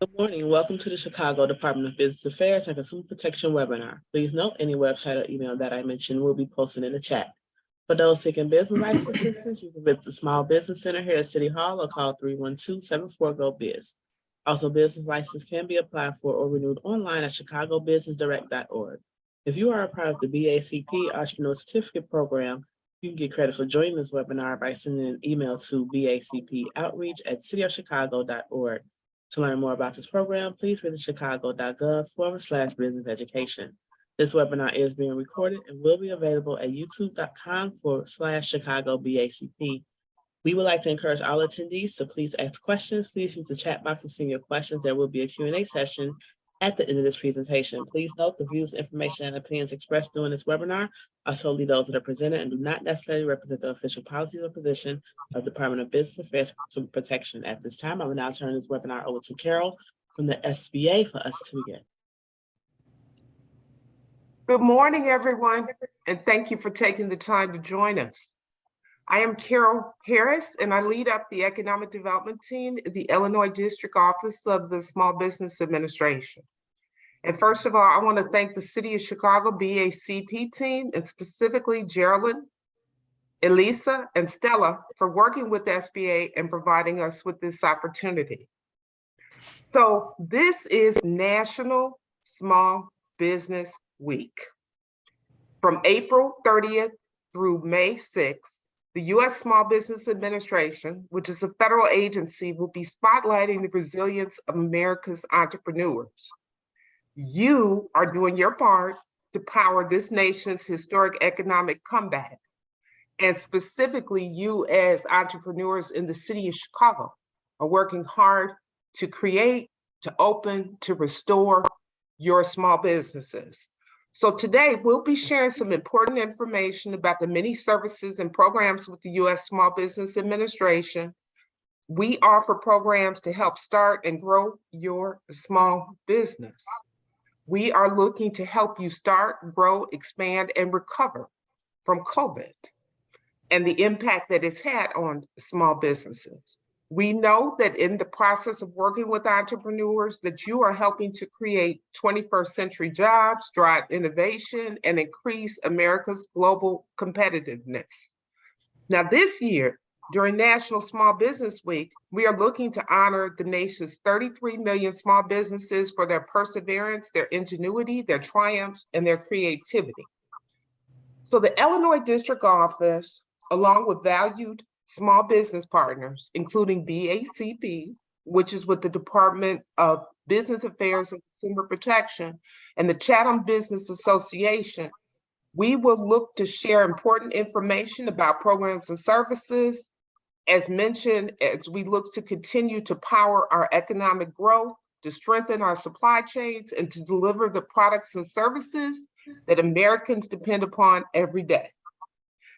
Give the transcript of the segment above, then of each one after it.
Good morning. Welcome to the Chicago Department of Business Affairs and Consumer Protection webinar. Please note any website or email that I mentioned will be posted in the chat. For those seeking business license assistance, you can visit the Small Business Center here at City Hall or call 312-74-GO-BIZ. Also, business license can be applied for or renewed online at chicagobusinessdirect.org. If you are a part of the BACP Entrepreneur Certificate Program, you can get credit for joining this webinar by sending an email to bacpoutreach@cityofchicago.org. To learn more about this program, please visit chicago.gov/business education. This webinar is being recorded and will be available at youtube.com/Chicago BACP. We would like to encourage all attendees to please ask questions. Please use the chat box to send your questions. There will be a Q&A session at the end of this presentation. Please note the views, information, and opinions expressed during this webinar are solely those that are presented and do not necessarily represent the official policies or position of the Department of Business Affairs and Consumer Protection. At this time, I will now turn this webinar over to Carol from the SBA for us to begin. Good morning, everyone, and thank you for taking the time to join us. I am Carol Harris, and I lead up the Economic Development Team at the Illinois District Office of the Small Business Administration. And first of all, I want to thank the City of Chicago BACP team, and specifically Geraldine, Elisa, and Stella for working with SBA and providing us with this opportunity. So this is National Small Business Week. From April 30th through May 6th, the U.S. Small Business Administration, which is a federal agency, will be spotlighting the resilience of America's entrepreneurs. You are doing your part to power this nation's historic economic comeback. And specifically, you as entrepreneurs in the city of Chicago are working hard to create, to open, to restore your small businesses. So today we'll be sharing some important information about the many services and programs with the U.S. Small Business Administration. We offer programs to help start and grow your small business. We are looking to help you start, grow, expand, and recover from COVID and the impact that it's had on small businesses. We know that in the process of working with entrepreneurs that you are helping to create 21st century jobs, drive innovation, and increase America's global competitiveness. Now this year, during National Small Business Week, we are looking to honor the nation's 33 million small businesses for their perseverance, their ingenuity, their triumphs, and their creativity. So the Illinois District Office, along with valued small business partners, including BACP, which is with the Department of Business Affairs and Consumer Protection, and the Chatham Business Association, we will look to share important information about programs and services. As mentioned, as we look to continue to power our economic growth, to strengthen our supply chains, and to deliver the products and services that Americans depend upon every day.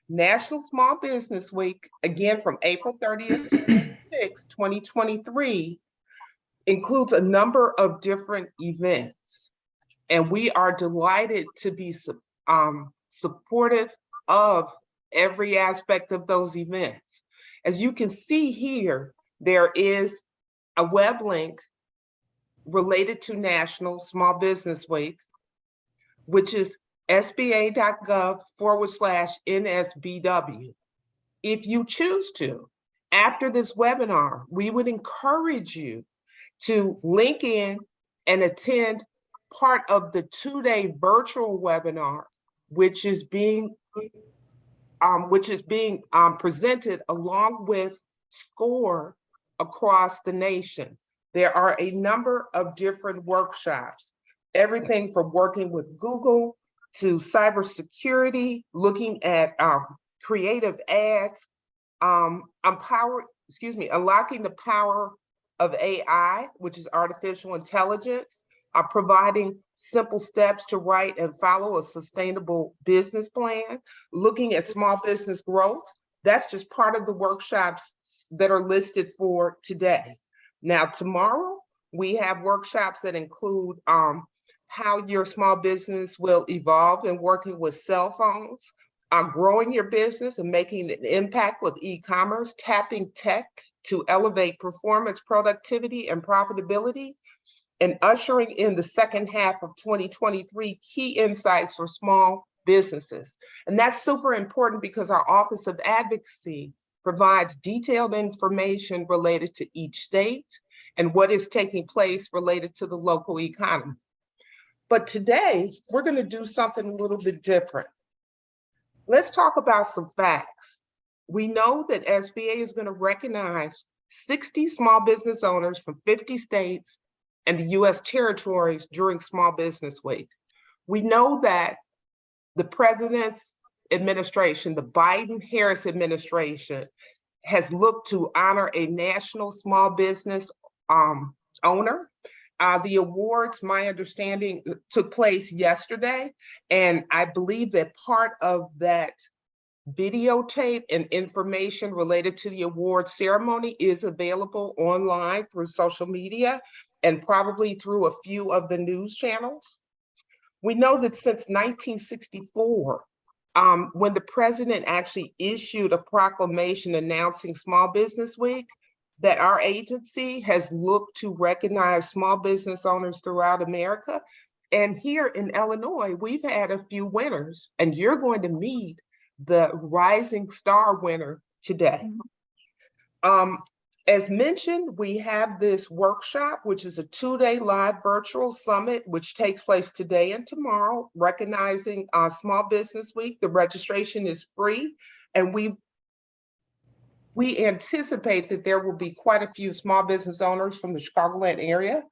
National Small Business Week, again from April 30th to 6, 2023, includes a number of different events. And we are delighted to be supportive of every aspect of those events. As you can see here, there is a web link related to National Small Business Week, which is sba.gov/NSBW. If you choose to, after this webinar, we would encourage you to link in and attend part of the 2-day virtual webinar, which is being presented along with SCORE across the nation. There are a number of different workshops, everything from working with Google to cybersecurity, looking at creative ads, unlocking the power of AI, which is artificial intelligence, providing simple steps to write and follow a sustainable business plan, looking at small business growth. That's just part of the workshops that are listed for today. Now, tomorrow, we have workshops that include how your small business will evolve in working with cell phones, growing your business and making an impact with e-commerce, tapping tech to elevate performance, productivity, and profitability, and ushering in the second half of 2023 key insights for small businesses. And that's super important because our Office of Advocacy provides detailed information related to each state and what is taking place related to the local economy. But today, we're going to do something a little bit different. Let's talk about some facts. We know that SBA is going to recognize 60 small business owners from 50 states and the US territories during Small Business Week. We know that the president's administration, the Biden-Harris administration, has looked to honor a national small business owner. The awards, my understanding, took place yesterday, and I believe that part of that videotape and information related to the award ceremony is available online through social media and probably through a few of the news channels. We know that since 1964, when the president actually issued a proclamation announcing Small Business Week, that our agency has looked to recognize small business owners throughout America. And here in Illinois, we've had a few winners, and you're going to meet the Rising Star winner today. As mentioned, we have this workshop, which is a 2-day live virtual summit, which takes place today and tomorrow, recognizing Small Business Week. The registration is free, and we anticipate that there will be quite a few small business owners from the Chicagoland area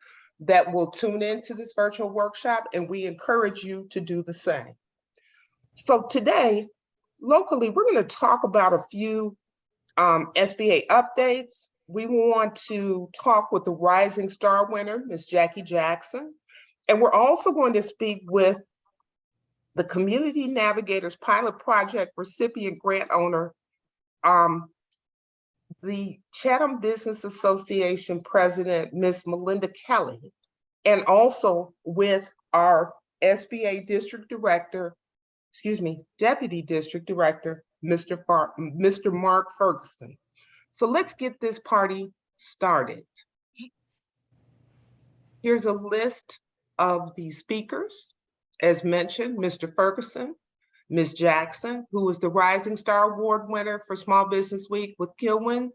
that will tune into this virtual workshop, and we encourage you to do the same. So today, locally, we're going to talk about a few SBA updates. We want to talk with the Rising Star winner, Ms. Jackie Jackson, and we're also going to speak with the Community Navigators Pilot Project recipient grant owner, the Chatham Business Association President, Ms. Melinda Kelly, and also with our SBA District Director, Deputy District Director, Mr. Mark Ferguson. So let's get this party started. Here's a list of the speakers. As mentioned, Mr. Ferguson, Ms. Jackson, who was the Rising Star Award winner for Small Business Week with Kilwins,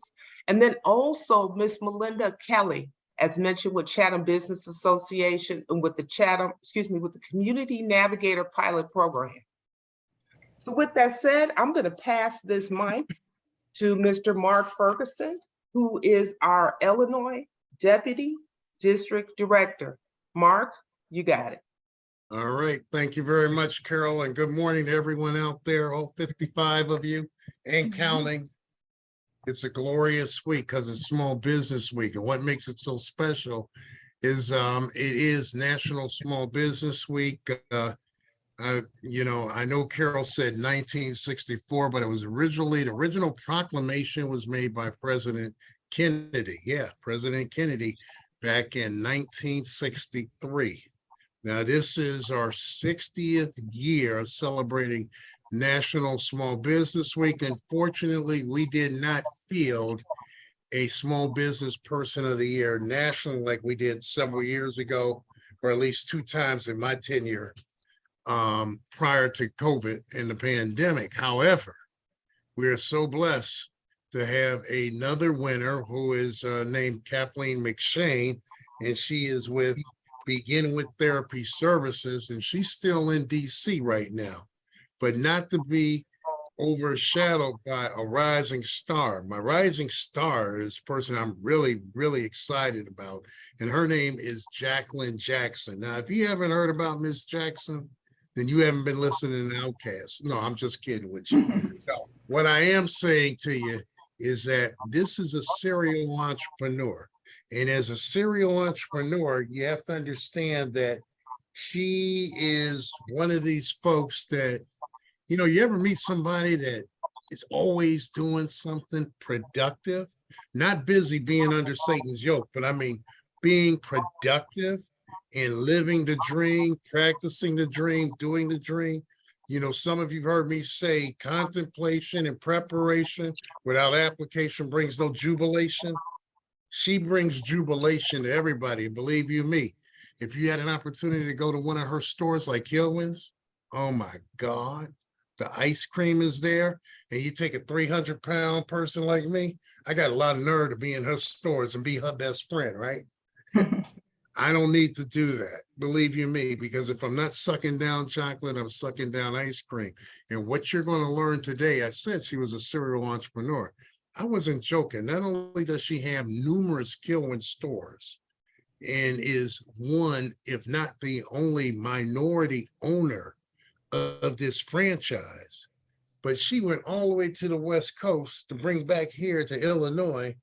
and then also Ms. Melinda Kelly, as mentioned, with Chatham Business Association and with the Community Navigator Pilot Program. So with that said, I'm going to pass this mic to Mr. Mark Ferguson, who is our Illinois Deputy District Director. Mark, you got it. All right. Thank you very much, Carol, and good morning to everyone out there, all 55 of you and counting. It's a glorious week because it's Small Business Week. And what makes it so special is it is National Small Business Week. I know Carol said 1964, but it was the original proclamation was made by President Kennedy. Yeah, President Kennedy back in 1963. Now, this is our 60th year celebrating National Small Business Week. Unfortunately, we did not field a Small Business Person of the Year nationally like we did several years ago, or at least 2 times in my tenure prior to COVID and the pandemic. However, we are so blessed to have another winner who is named Kathleen McShane, and she is with Begin With Therapy Services, and she's still in DC right now, but not to be overshadowed by a rising star. My rising star is a person I'm really, really excited about, and her name is Jacqueline Jackson. Now, if you haven't heard about Miss Jackson, then you haven't been listening to Outcast. No, I'm just kidding with you. No, what I am saying to you is that this is a serial entrepreneur. And as a serial entrepreneur, you have to understand that she is one of these folks that, you ever meet somebody that is always doing something productive, not busy being under Satan's yoke, but I mean, being productive and living the dream, practicing the dream, doing the dream. You know, some of you heard me say contemplation and preparation without application brings no jubilation. She brings jubilation to everybody. Believe you me, if you had an opportunity to go to one of her stores like Kilwin's, oh my God, the ice cream is there. And you take a 300-pound person like me, I got a lot of nerve to be in her stores and be her best friend, right? I don't need to do that, believe you me, because if I'm not sucking down chocolate, I'm sucking down ice cream. And what you're going to learn today, I said she was a serial entrepreneur. I wasn't joking. Not only does she have numerous Kilwin stores and is one, if not the only minority owner of this franchise, but she went all the way to the West Coast to bring back here to Illinois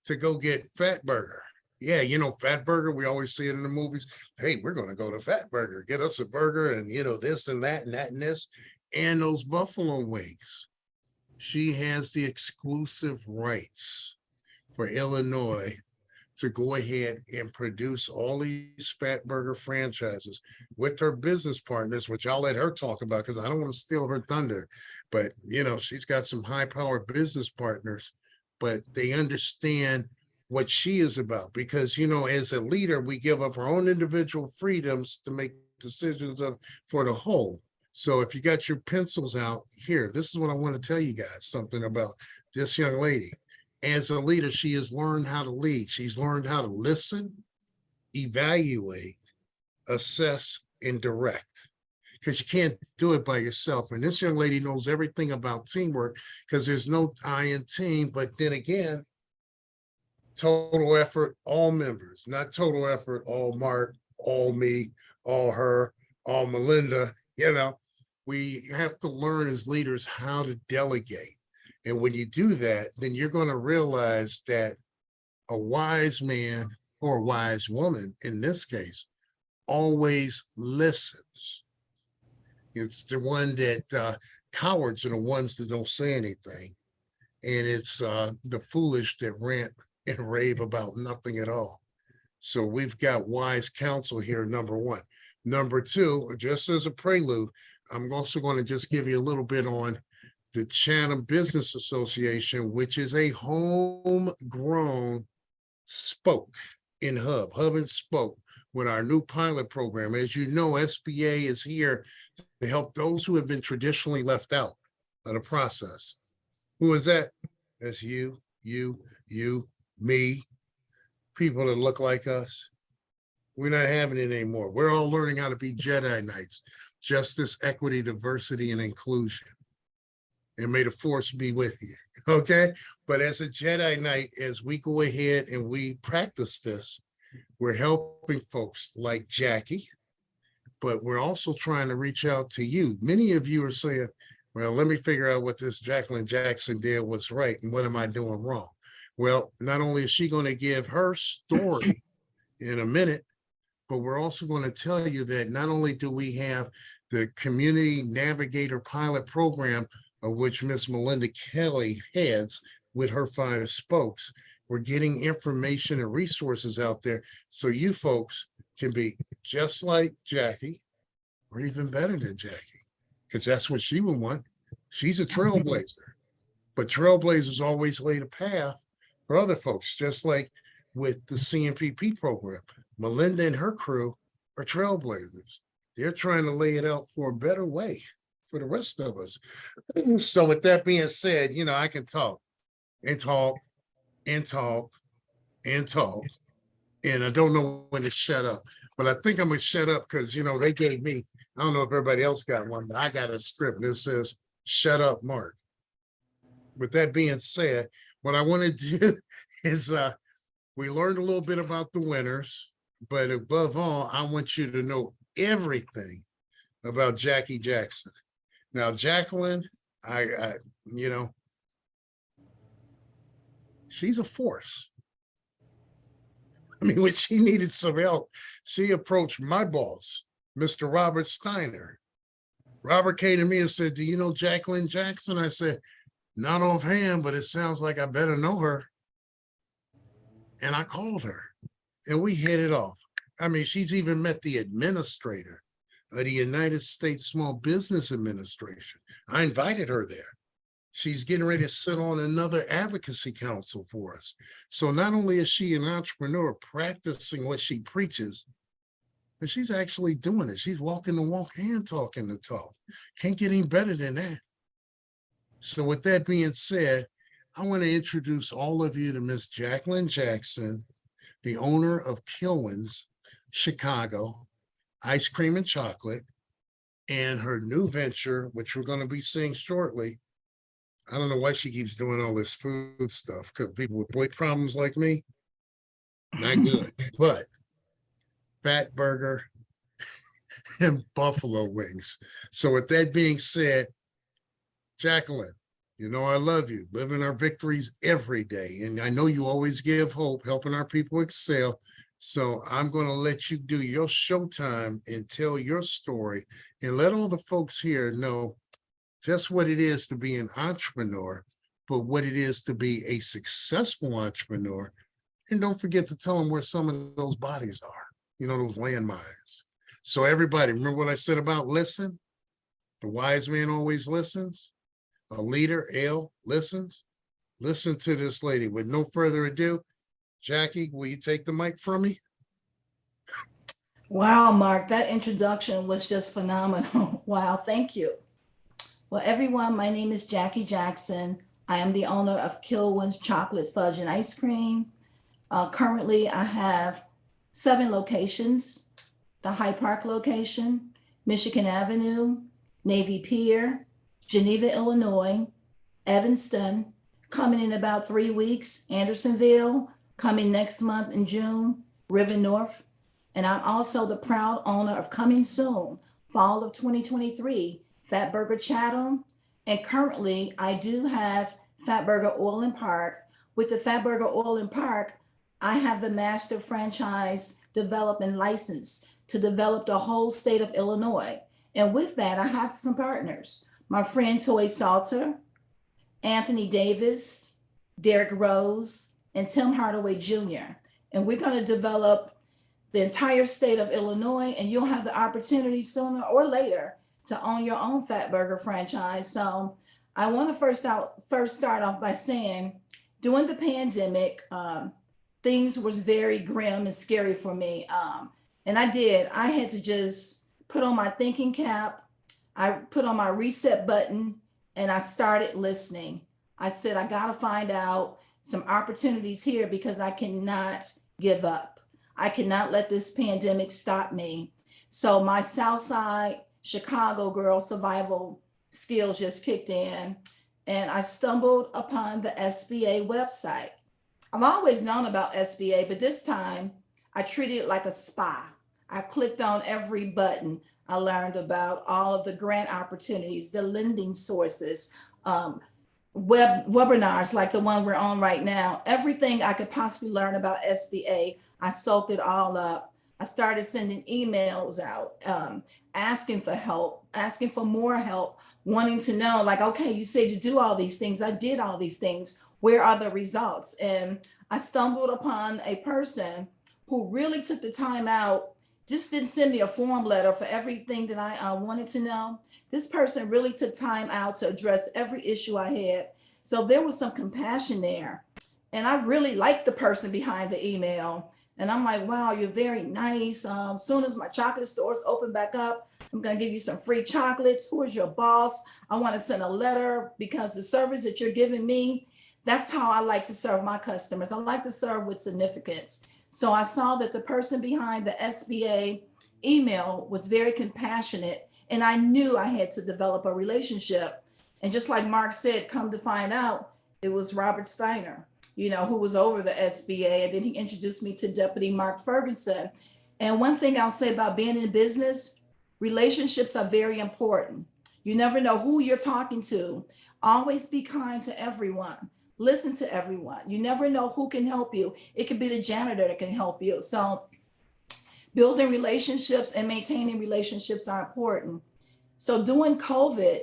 to go get Fat Burger. Yeah, you know, Fat Burger, we always see it in the movies. Hey, we're going to go to Fat Burger, get us a burger and, you know, this and that and that and this, and those buffalo wings. She has the exclusive rights for Illinois to go ahead and produce all these Fat Burger franchises with her business partners, which I'll let her talk about because I don't want to steal her thunder. But, you know, she's got some high-powered business partners, but they understand what she is about because, you know, as a leader, we give up our own individual freedoms to make decisions for the whole. So if you got your pencils out here, this is what I want to tell you guys something about this young lady. As a leader, she has learned how to lead. She's learned how to listen, evaluate, assess, and direct. Because you can't do it by yourself. And this young lady knows everything about teamwork because there's no I in team. But then again, total effort, all members, not total effort, all Mark, all me, all her, all Melinda. You know, we have to learn as leaders how to delegate. And when you do that, then you're going to realize that a wise man or a wise woman, in this case, always listens. It's the one that cowards are the ones that don't say anything. And it's the foolish that rant and rave about nothing at all. So we've got wise counsel here, number one. Number two, just as a prelude, I'm also going to just give you a little bit on the Chatham Business Association, which is a homegrown spoke in hub and spoke with our new pilot program. As you know, SBA is here to help those who have been traditionally left out of the process. Who is that? That's you, me, people that look like us. We're not having it anymore. We're all learning how to be Jedi Knights. Justice, equity, diversity, and inclusion. And may the force be with you, okay? But as a Jedi Knight, as we go ahead and we practice this, we're helping folks like Jackie, but we're also trying to reach out to you. Many of you are saying, well, let me figure out what this Jacqueline Jackson did was right and what am I doing wrong? Well, not only is she going to give her story in a minute, but we're also going to tell you that not only do we have the Community Navigator Pilot Program, of which Miss Melinda Kelly heads with her 5 spokes, we're getting information and resources out there so you folks can be just like Jackie or even better than Jackie, because that's what she would want. She's a trailblazer, but trailblazers always lay the path for other folks, just like with the CNPP program. Melinda and her crew are trailblazers. They're trying to lay it out for a better way for the rest of us. So with that being said, you know, I can talk and talk and talk and talk, and I don't know when to shut up, but I think I'm gonna shut up because, you know, they gave me, I don't know if everybody else got one, but I got a script that says, shut up, Mark. With that being said, what I want to do is we learned a little bit about the winners, but above all, I want you to know everything about Jackie Jackson. Now, Jacqueline, I you know, she's a force. I mean, when she needed some help, she approached my boss, Mr. Robert Steiner. Robert came to me and said, do you know Jacqueline Jackson? I said, not offhand, but it sounds like I better know her. And I called her and we hit it off. I mean, she's even met the administrator of the United States Small Business Administration. I invited her there. She's getting ready to sit on another advocacy council for us. So not only is she an entrepreneur practicing what she preaches, but she's actually doing it. She's walking the walk and talking the talk. Can't get any better than that. So with that being said, I want to introduce all of you to Miss Jacqueline Jackson, the owner of Kilwins, Chicago, Ice Cream and Chocolate, and her new venture, which we're going to be seeing shortly. I don't know why she keeps doing all this food stuff, because people with weight problems like me, not good. But Fat Burger and buffalo wings. So with that being said, Jacqueline, you know I love you, living our victories every day. And I know you always give hope, helping our people excel. So I'm going to let you do your showtime and tell your story and let all the folks here know just what it is to be an entrepreneur, but what it is to be a successful entrepreneur. And don't forget to tell them where some of those bodies are, you know, those landmines. So everybody, remember what I said about listen? The wise man always listens. A leader, L, listens. Listen to this lady. With no further ado, Jackie, will you take the mic from me? Wow, Mark, that introduction was just phenomenal. Wow, thank you. Well, everyone, my name is Jackie Jackson. I am the owner of Kilwins Chocolate Fudge and Ice Cream. Currently, I have 7 locations: the Hyde Park location, Michigan Avenue, Navy Pier, Geneva, Illinois, Evanston, coming in about 3 weeks, Andersonville, coming next month in June, River North. And I'm also the proud owner of coming soon, fall of 2023, Fat Burger Chatham. And currently I do have Fat Burger Orland Park. With the Fat Burger Orland Park, I have the master franchise development license to develop the whole state of Illinois. And with that, I have some partners. My friend Toy Salter, Anthony Davis, Derek Rose, and Tim Hardaway Jr. And we're going to develop the entire state of Illinois, and you'll have the opportunity sooner or later to own your own Fat Burger franchise. So I want to first start off by saying, during the pandemic, things was very grim and scary for me. And I had to just put on my thinking cap. I put on my reset button and I started listening. I said, I got to find out some opportunities here because I cannot give up. I cannot let this pandemic stop me. So my Southside Chicago girl survival skills just kicked in, and I stumbled upon the SBA website. I've always known about SBA, but this time I treated it like a spa. I clicked on every button. I learned about all of the grant opportunities, the lending sources, webinars like the one we're on right now. Everything I could possibly learn about SBA, I soaked it all up. I started sending emails out, asking for help, asking for more help, wanting to know, like, okay, you said to do all these things. I did all these things. Where are the results? And I stumbled upon a person who really took the time out, just didn't send me a form letter for everything that I wanted to know. This person really took time out to address every issue I had. So there was some compassion there. And I really liked the person behind the email. And I'm like, wow, you're very nice. Soon as my chocolate stores open back up, I'm going to give you some free chocolates. Who is your boss? I want to send a letter because the service that you're giving me, that's how I like to serve my customers. I like to serve with significance. So I saw that the person behind the SBA email was very compassionate, and I knew I had to develop a relationship. And just like Mark said, come to find out, it was Robert Steiner, who was over the SBA. And then he introduced me to Deputy Mark Ferguson. And one thing I'll say about being in business, relationships are very important. You never know who you're talking to. Always be kind to everyone. Listen to everyone. You never know who can help you. It could be the janitor that can help you. So building relationships and maintaining relationships are important. So during COVID,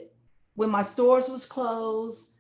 when my stores was closed,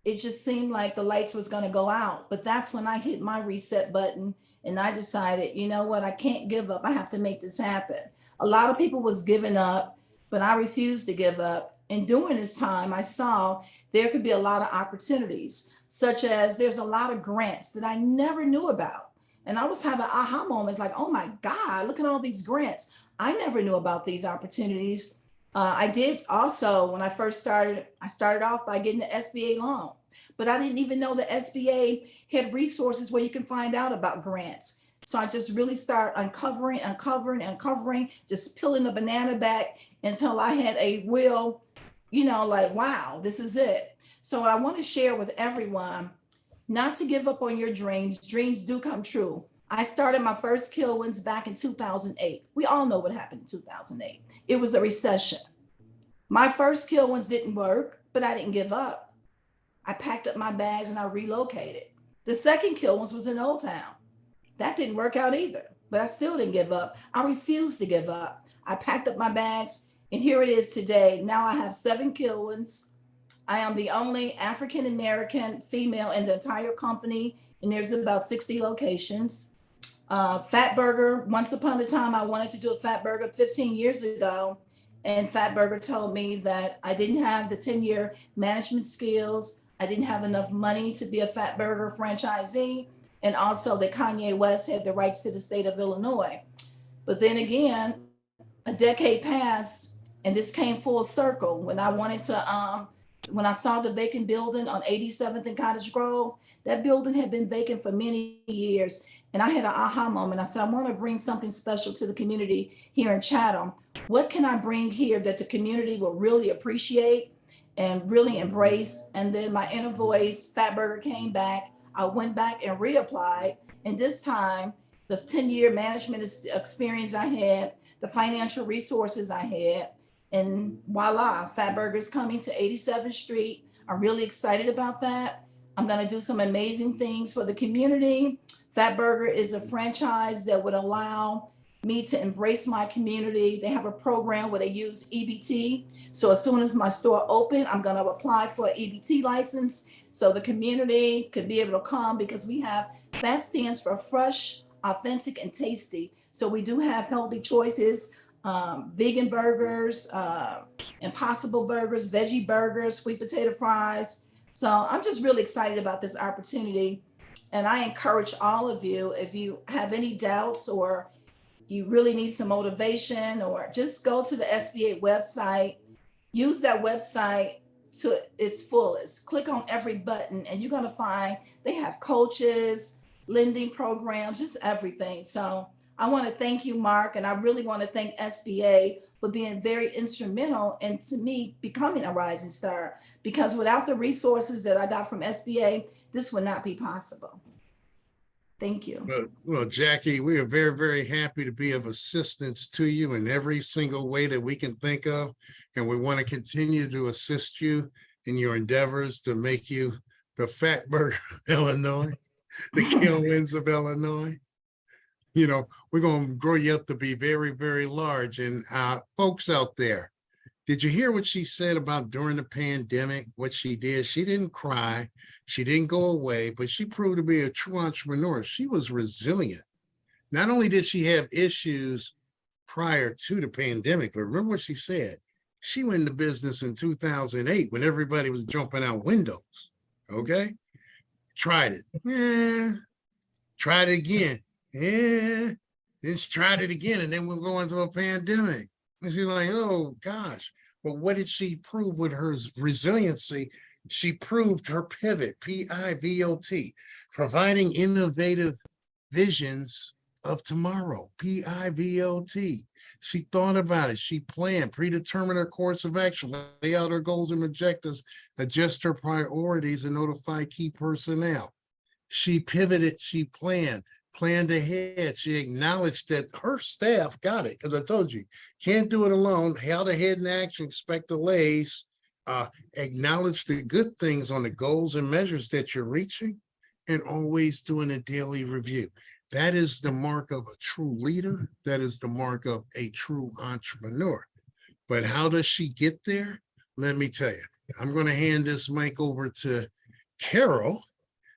it just seemed like the lights was going to go out. But that's when I hit my reset button and I decided, you know what, I can't give up. I have to make this happen. A lot of people was giving up, but I refused to give up. And during this time, I saw there could be a lot of opportunities, such as there's a lot of grants that I never knew about. And I was having aha moments like, oh my God, look at all these grants. I never knew about these opportunities. I did also, when I first started, I started off by getting the SBA loan, but I didn't even know the SBA had resources where you can find out about grants. So I just really start uncovering, just peeling the banana back until I had a real, like, wow, this is it. So I want to share with everyone, not to give up on your dreams. Dreams do come true. I started my first Kilwins back in 2008. We all know what happened in 2008. It was a recession. My first Kilwins didn't work, but I didn't give up. I packed up my bags and I relocated. The second Kilwins was in Old Town. That didn't work out either, but I still didn't give up. I refused to give up. I packed up my bags and here it is today. Now I have 7 Kilwins. I am the only African-American female in the entire company, and there's about 60 locations. Fat Burger, once upon a time, I wanted to do a Fat Burger 15 years ago, and Fat Burger told me that I didn't have the 10-year management skills. I didn't have enough money to be a Fat Burger franchisee, and also that Kanye West had the rights to the state of Illinois. But then again, a decade passed, and this came full circle when I wanted to, when I saw the vacant building on 87th and Cottage Grove. That building had been vacant for many years. And I had an aha moment. I said, I want to bring something special to the community here in Chatham. What can I bring here that the community will really appreciate and really embrace? And then my inner voice, Fat Burger, came back. I went back and reapplied. And this time, the 10-year management experience I had, the financial resources I had, and voila, Fat Burger's coming to 87th Street. I'm really excited about that. I'm going to do some amazing things for the community. Fat Burger is a franchise that would allow me to embrace my community. They have a program where they use EBT. So as soon as my store open, I'm going to apply for an EBT license so the community could be able to come, because we have, FAT stands for fresh, authentic, and tasty. So we do have healthy choices. Vegan burgers, impossible burgers, veggie burgers, sweet potato fries. So I'm just really excited about this opportunity. And I encourage all of you, if you have any doubts or you really need some motivation, or just go to the SBA website, use that website to its fullest. Click on every button and you're gonna find they have coaches, lending programs, just everything. So I want to thank you, Mark, and I really want to thank SBA for being very instrumental in, to me, becoming a rising star, because without the resources that I got from SBA, this would not be possible. Thank you. Well, Jackie, we are very, very happy to be of assistance to you in every single way that we can think of. And we want to continue to assist you in your endeavors to make you the Fat Burger of Illinois, the Kilwins of Illinois. You know, we're going to grow you up to be very, very large. And folks out there, did you hear what she said about during the pandemic, what she did? She didn't cry. She didn't go away, but she proved to be a true entrepreneur. She was resilient. Not only did she have issues prior to the pandemic, but remember what she said. She went into business in 2008 when everybody was jumping out windows. Okay. Tried it. Yeah. Tried it again. Yeah, just tried it again, and then we're going to a pandemic. And she's like, oh gosh. But what did she prove with her resiliency? She proved her pivot, P-I-V-O-T, providing innovative visions of tomorrow, P-I-V-O-T. She thought about it. She planned, predetermined her course of action, lay out her goals and objectives, adjust her priorities, and notify key personnel. She pivoted, she planned ahead. She acknowledged that her staff got it, because I told you, can't do it alone. Held ahead in action, expect delays, acknowledge the good things on the goals and measures that you're reaching, and always doing a daily review. That is the mark of a true leader. That is the mark of a true entrepreneur. But how does she get there? Let me tell you. I'm going to hand this mic over to Carol,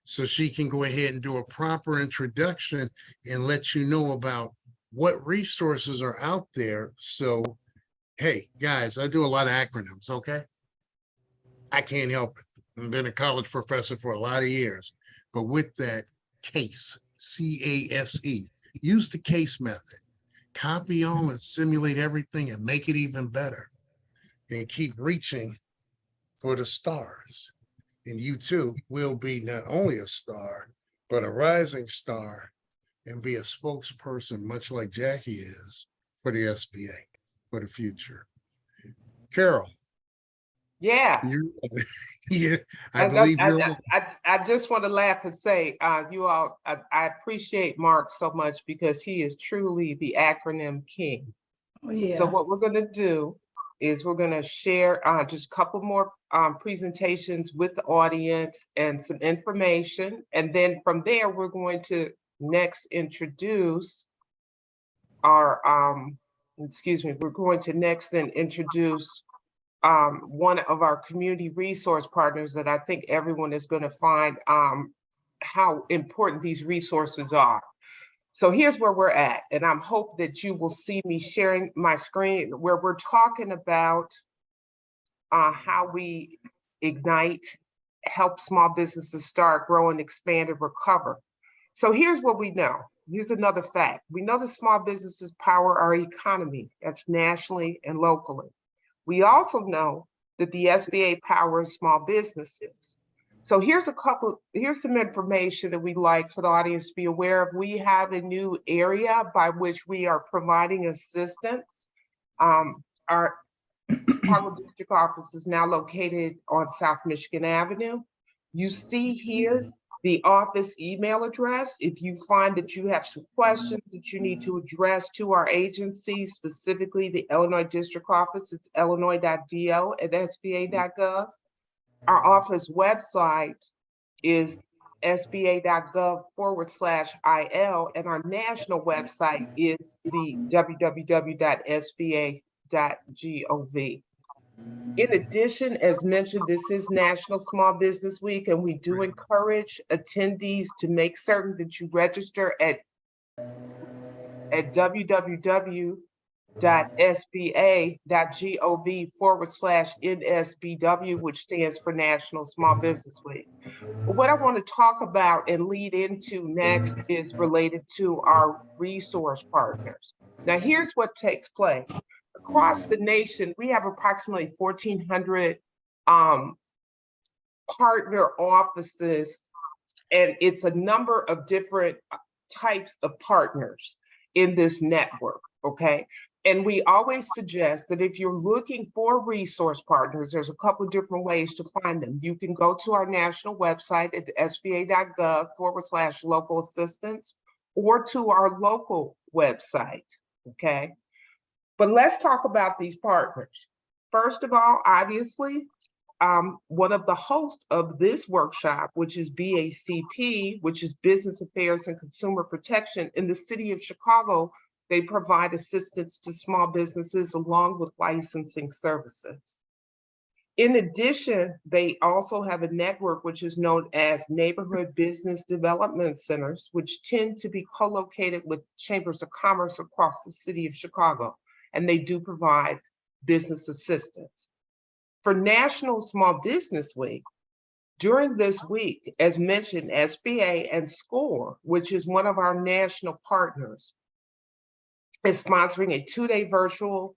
so she can go ahead and do a proper introduction and let you know about what resources are out there. So, hey, guys, I do a lot of acronyms, okay? I can't help it. I've been a college professor for a lot of years, but with that CASE, C-A-S-E, use the CASE method. Copy all and simulate everything and make it even better. And keep reaching for the stars. And you too will be not only a star, but a rising star and be a spokesperson, much like Jackie is, for the SBA for the future. Carol, Yeah. you, yeah, I believe you're. I just want to laugh and say, you all, I appreciate Mark so much because he is truly the acronym king. Oh, So yeah. what we're going to do is we're going to share just a couple more presentations with the audience and some information. And then from there, we're going to next introduce our, we're going to next then introduce one of our community resource partners that I think everyone is going to find how important these resources are. So here's where we're at, and I'm hope that you will see me sharing my screen where we're talking about how we ignite, help small businesses start, grow, and expand and recover. So here's what we know. Here's another fact. We know that small businesses power our economy. That's nationally and locally. We also know that the SBA powers small businesses. So here's some information that we'd like for the audience to be aware of. We have a new area by which we are providing assistance. Our Chicago district office is now located on South Michigan Avenue. You see here the office email address. If you find that you have some questions that you need to address to our agency, specifically the Illinois district office, it's illinois.do@sba.gov. Our office website is sba.gov/IL, and our national website is the www.sba.gov. In addition, as mentioned, this is National Small Business Week, and we do encourage attendees to make certain that you register at www.sba.gov/NSBW, which stands for National Small Business Week. But what I want to talk about and lead into next is related to our resource partners. Now, here's what takes place. Across the nation, we have approximately 1,400 partner offices, and it's a number of different types of partners in this network, okay? And we always suggest that if you're looking for resource partners, there's a couple of different ways to find them. You can go to our national website at sba.gov/local assistance or to our local website, okay? But let's talk about these partners. First of all, obviously, one of the hosts of this workshop, which is BACP, which is Business Affairs and Consumer Protection in the city of Chicago, they provide assistance to small businesses along with licensing services. In addition, they also have a network which is known as Neighborhood Business Development Centers, which tend to be co-located with chambers of commerce across the city of Chicago, and they do provide business assistance. For National Small Business Week, during this week, as mentioned, SBA and SCORE, which is one of our national partners, is sponsoring a 2-day virtual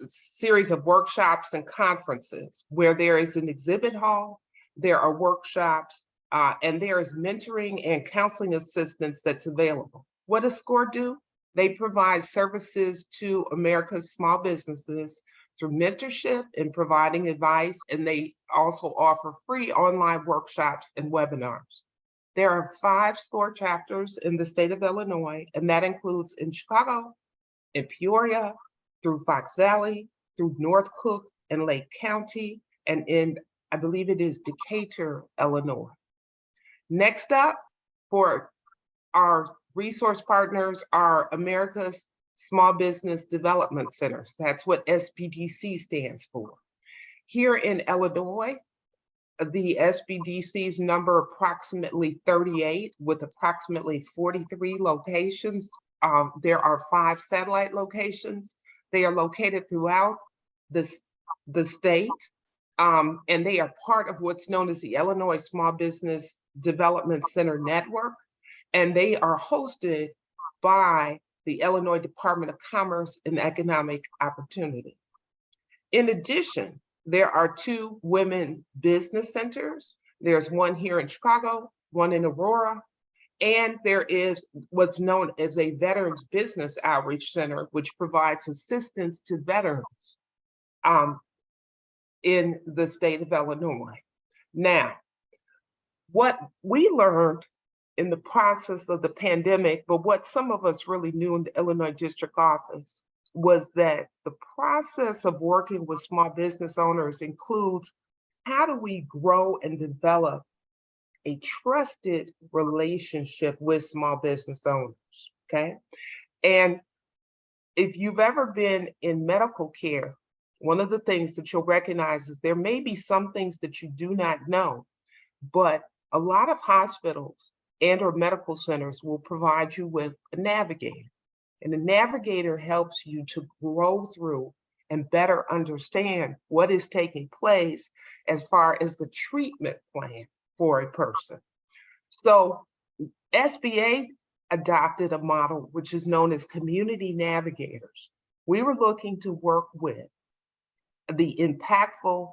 series of workshops and conferences where there is an exhibit hall, there are workshops, and there is mentoring and counseling assistance that's available. What does SCORE do? They provide services to America's small businesses through mentorship and providing advice, and they also offer free online workshops and webinars. There are 5 SCORE chapters in the state of Illinois, and that includes in Chicago, in Peoria, through Fox Valley, through North Cook and Lake County, and in, I believe it is Decatur, Illinois. Next up, for our resource partners are America's Small Business Development Centers. That's what SBDC stands for. Here in Illinois, the SBDCs number approximately 38 with approximately 43 locations. There are 5 satellite locations. They are located throughout the state, and they are part of what's known as the Illinois Small Business Development Center Network, and they are hosted by the Illinois Department of Commerce and Economic Opportunity. In addition, there are 2 women business centers. There's one here in Chicago, one in Aurora, and there is what's known as a Veterans Business Outreach Center, which provides assistance to veterans in the state of Illinois. Now, what we learned in the process of the pandemic, but what some of us really knew in the Illinois District Office, was that the process of working with small business owners includes how do we grow and develop a trusted relationship with small business owners, okay? And if you've ever been in medical care, one of the things that you'll recognize is there may be some things that you do not know, but a lot of hospitals and or medical centers will provide you with a navigator. And the navigator helps you to grow through and better understand what is taking place as far as the treatment plan for a person. So SBA adopted a model which is known as community navigators. We were looking to work with the impactful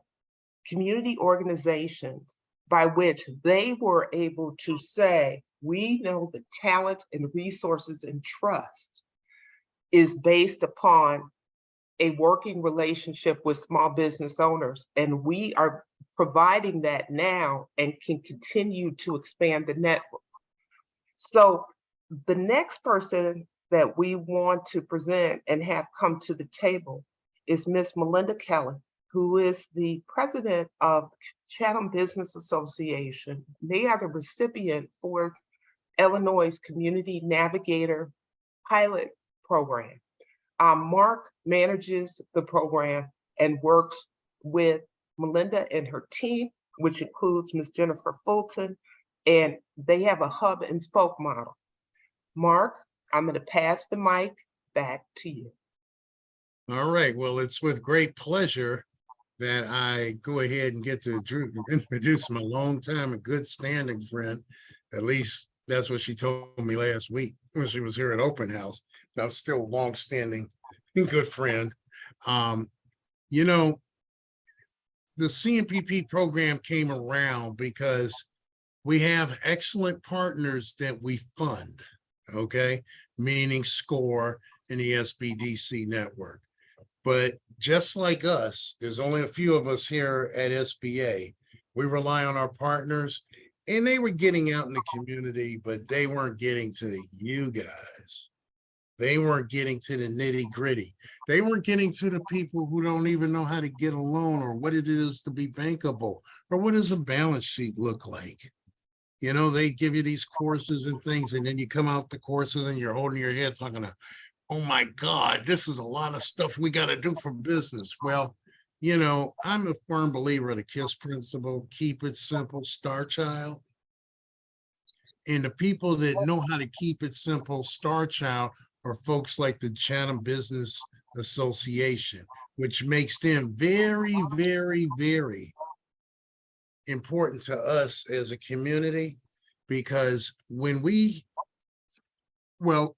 community organizations by which they were able to say, we know the talent and resources and trust is based upon a working relationship with small business owners. And we are providing that now and can continue to expand the network. So the next person that we want to present and have come to the table is Miss Melinda Kelly, who is the president of Chatham Business Association. They are the recipient for Illinois' Community Navigator Pilot Program. Mark manages the program and works with Melinda and her team, which includes Ms. Jennifer Fulton, and they have a hub and spoke model. Mark, I'm going to pass the mic back to you. All right, well, it's with great pleasure that I go ahead and get to introduce my longtime and good standing friend. At least that's what she told me last week when she was here at Open House. I'm still a long-standing and good friend. You know, the CNPP program came around because we have excellent partners that we fund, okay? Meaning SCORE and the SBDC network. But just like us, there's only a few of us here at SBA. We rely on our partners, and they were getting out in the community, but they weren't getting to you guys. They weren't getting to the nitty gritty. They weren't getting to the people who don't even know how to get a loan or what it is to be bankable or what does a balance sheet look like. You know, they give you these courses and things, and then you come out the courses and you're holding your head talking to, oh my God, this is a lot of stuff we got to do for business. Well, you know, I'm a firm believer of the KISS principle, keep it simple, star child. And the people that know how to keep it simple, star child, are folks like the Chatham Business Association, which makes them very, very, very important to us as a community, because when we, well,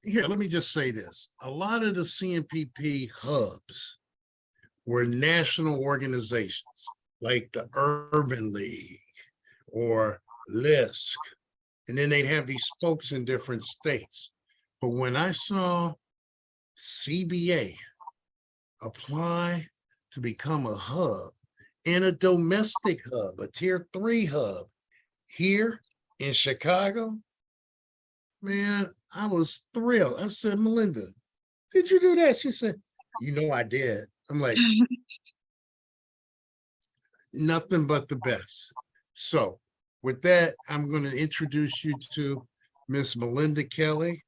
here, let me just say this. A lot of the CNPP hubs were national organizations like the Urban League or LISC, and then they'd have these spokes in different states. But when I saw CBA apply to become a hub and a domestic hub, a tier 3 hub here in Chicago, man, I was thrilled. I said, Melinda, did you do that? She said, you know, I did. I'm like, nothing but the best. So with that, I'm going to introduce you to Miss Melinda Kelly,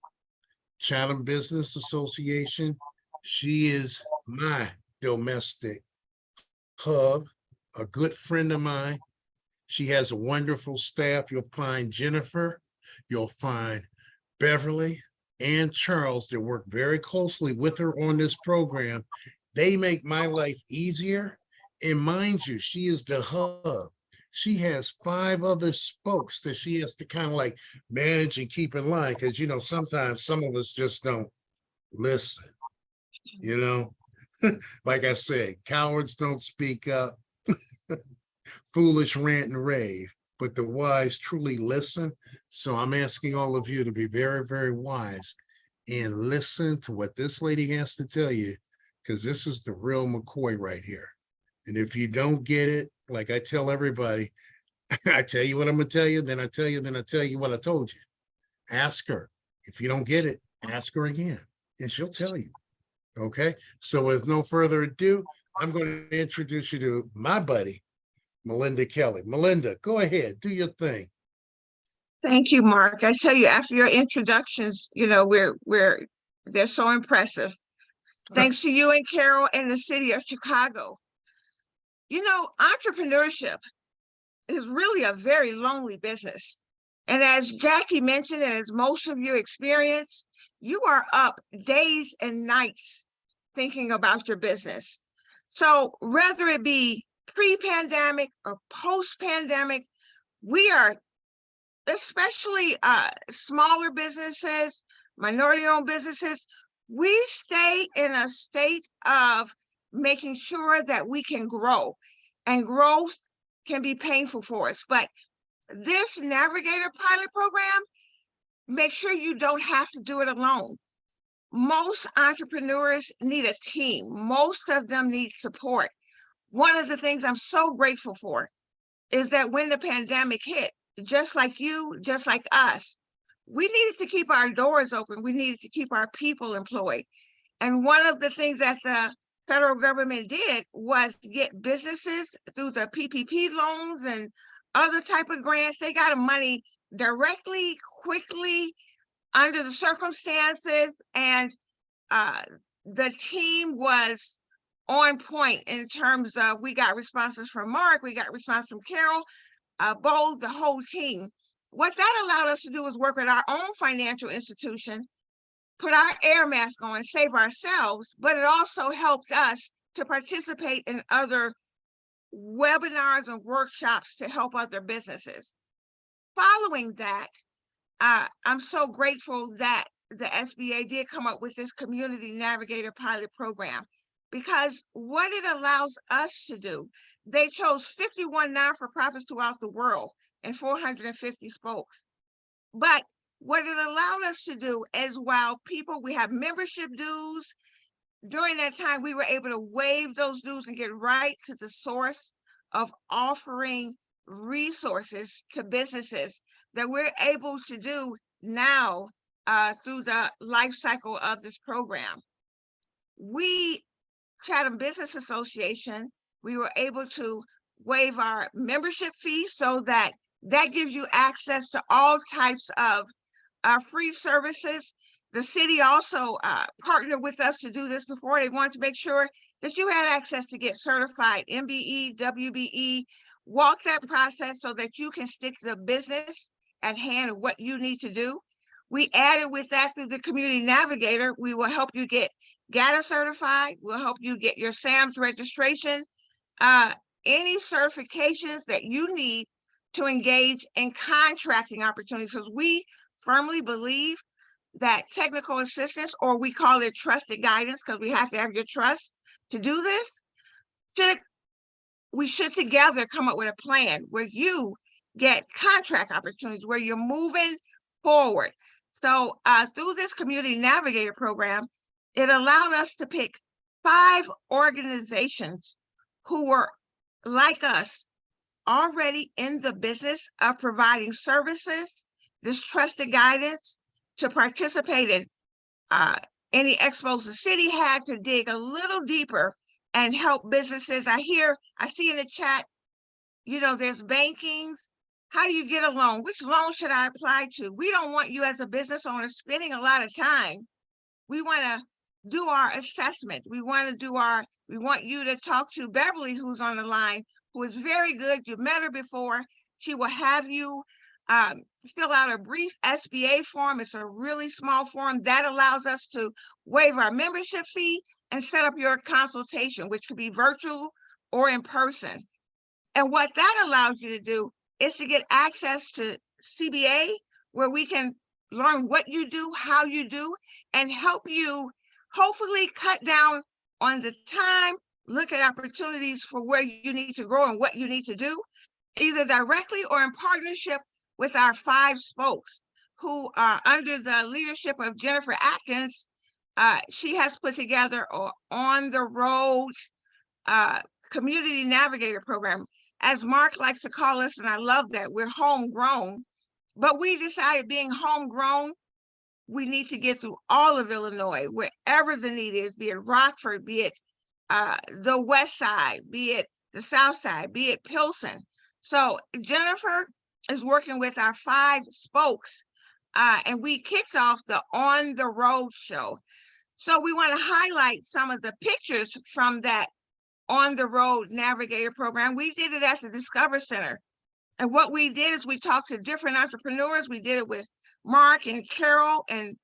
Chatham Business Association. She is my domestic hub, a good friend of mine. She has a wonderful staff. You'll find Jennifer, you'll find Beverly and Charles that work very closely with her on this program. They make my life easier. And mind you, she is the hub. She has 5 other spokes that she has to kind of like manage and keep in line. Cause sometimes some of us just don't listen, you know? Like I said, cowards don't speak up, foolish rant and rave, but the wise truly listen. So I'm asking all of you to be very, very wise and listen to what this lady has to tell you, because this is the real McCoy right here. And if you don't get it, like I tell everybody, I tell you what I'm gonna tell you, then I tell you what I told you. Ask her. If you don't get it, ask her again, and she'll tell you. Okay. So with no further ado, I'm going to introduce you to my buddy, Melinda Kelly. Melinda, go ahead, do your thing. Thank you, Mark. I tell you, after your introductions, they're so impressive. Thanks to you and Carol and the city of Chicago. Entrepreneurship is really a very lonely business. And as Jackie mentioned, and as most of you experience, you are up days and nights thinking about your business. So whether it be pre-pandemic or post-pandemic, we are, especially smaller businesses, minority-owned businesses, we stay in a state of making sure that we can grow, and growth can be painful for us. But this Navigator pilot program, make sure you don't have to do it alone. Most entrepreneurs need a team. Most of them need support. One of the things I'm so grateful for is that when the pandemic hit, just like you, just like us, we needed to keep our doors open. We needed to keep our people employed. And one of the things that the federal government did was get businesses through the PPP loans and other type of grants. They got money directly, quickly, under the circumstances, and the team was on point in terms of, we got responses from Mark, we got response from Carol, both the whole team. What that allowed us to do was work with our own financial institution, put our air mask on, save ourselves, but it also helped us to participate in other webinars and workshops to help other businesses. Following that, I'm so grateful that the SBA did come up with this Community Navigator pilot program, because what it allows us to do, they chose 51 non-for-profits throughout the world and 450 spokes. But what it allowed us to do is, while we have membership dues, during that time, we were able to waive those dues and get right to the source of offering resources to businesses that we're able to do now through the life cycle of this program. We, Chatham Business Association, we were able to waive our membership fees, so that gives you access to all types of free services. The city also partnered with us to do this before. They wanted to make sure that you had access to get certified MBE, WBE, walk that process so that you can stick to the business at hand of what you need to do. We added with that through the Community Navigator, we will help you get GATA certified, we'll help you get your SAMS registration, any certifications that you need to engage in contracting opportunities, because we firmly believe that technical assistance, or we call it trusted guidance, because we have to have your trust to do this, we should together come up with a plan where you get contract opportunities, where you're moving forward. So through this Community Navigator program, it allowed us to pick 5 organizations who were like us, already in the business of providing services, this trusted guidance, to participate in any expos. The city had to dig a little deeper and help businesses. I see in the chat, there's bankings. How do you get a loan? Which loan should I apply to? We don't want you as a business owner spending a lot of time. We want to do our assessment. We want you to talk to Beverly, who's on the line, who is very good. You've met her before. She will have you fill out a brief SBA form. It's a really small form that allows us to waive our membership fee and set up your consultation, which could be virtual or in person. And what that allows you to do is to get access to CBA, where we can learn what you do, how you do, and help you hopefully cut down on the time, look at opportunities for where you need to grow and what you need to do, either directly or in partnership with our 5 spokes who are under the leadership of Jennifer Atkins. She has put together an on-the-road community navigator program. As Mark likes to call us, and I love that, we're homegrown, but we decided being homegrown, we need to get through all of Illinois, wherever the need is, be it Rockford, be it the West Side, be it the South Side, be it Pilsen. So Jennifer is working with our 5 spokes, and we kicked off the On the Road show. So we want to highlight some of the pictures from that On the Road Navigator program. We did it at the Discover Center. And what we did is we talked to different entrepreneurs. We did it with Mark and Carol and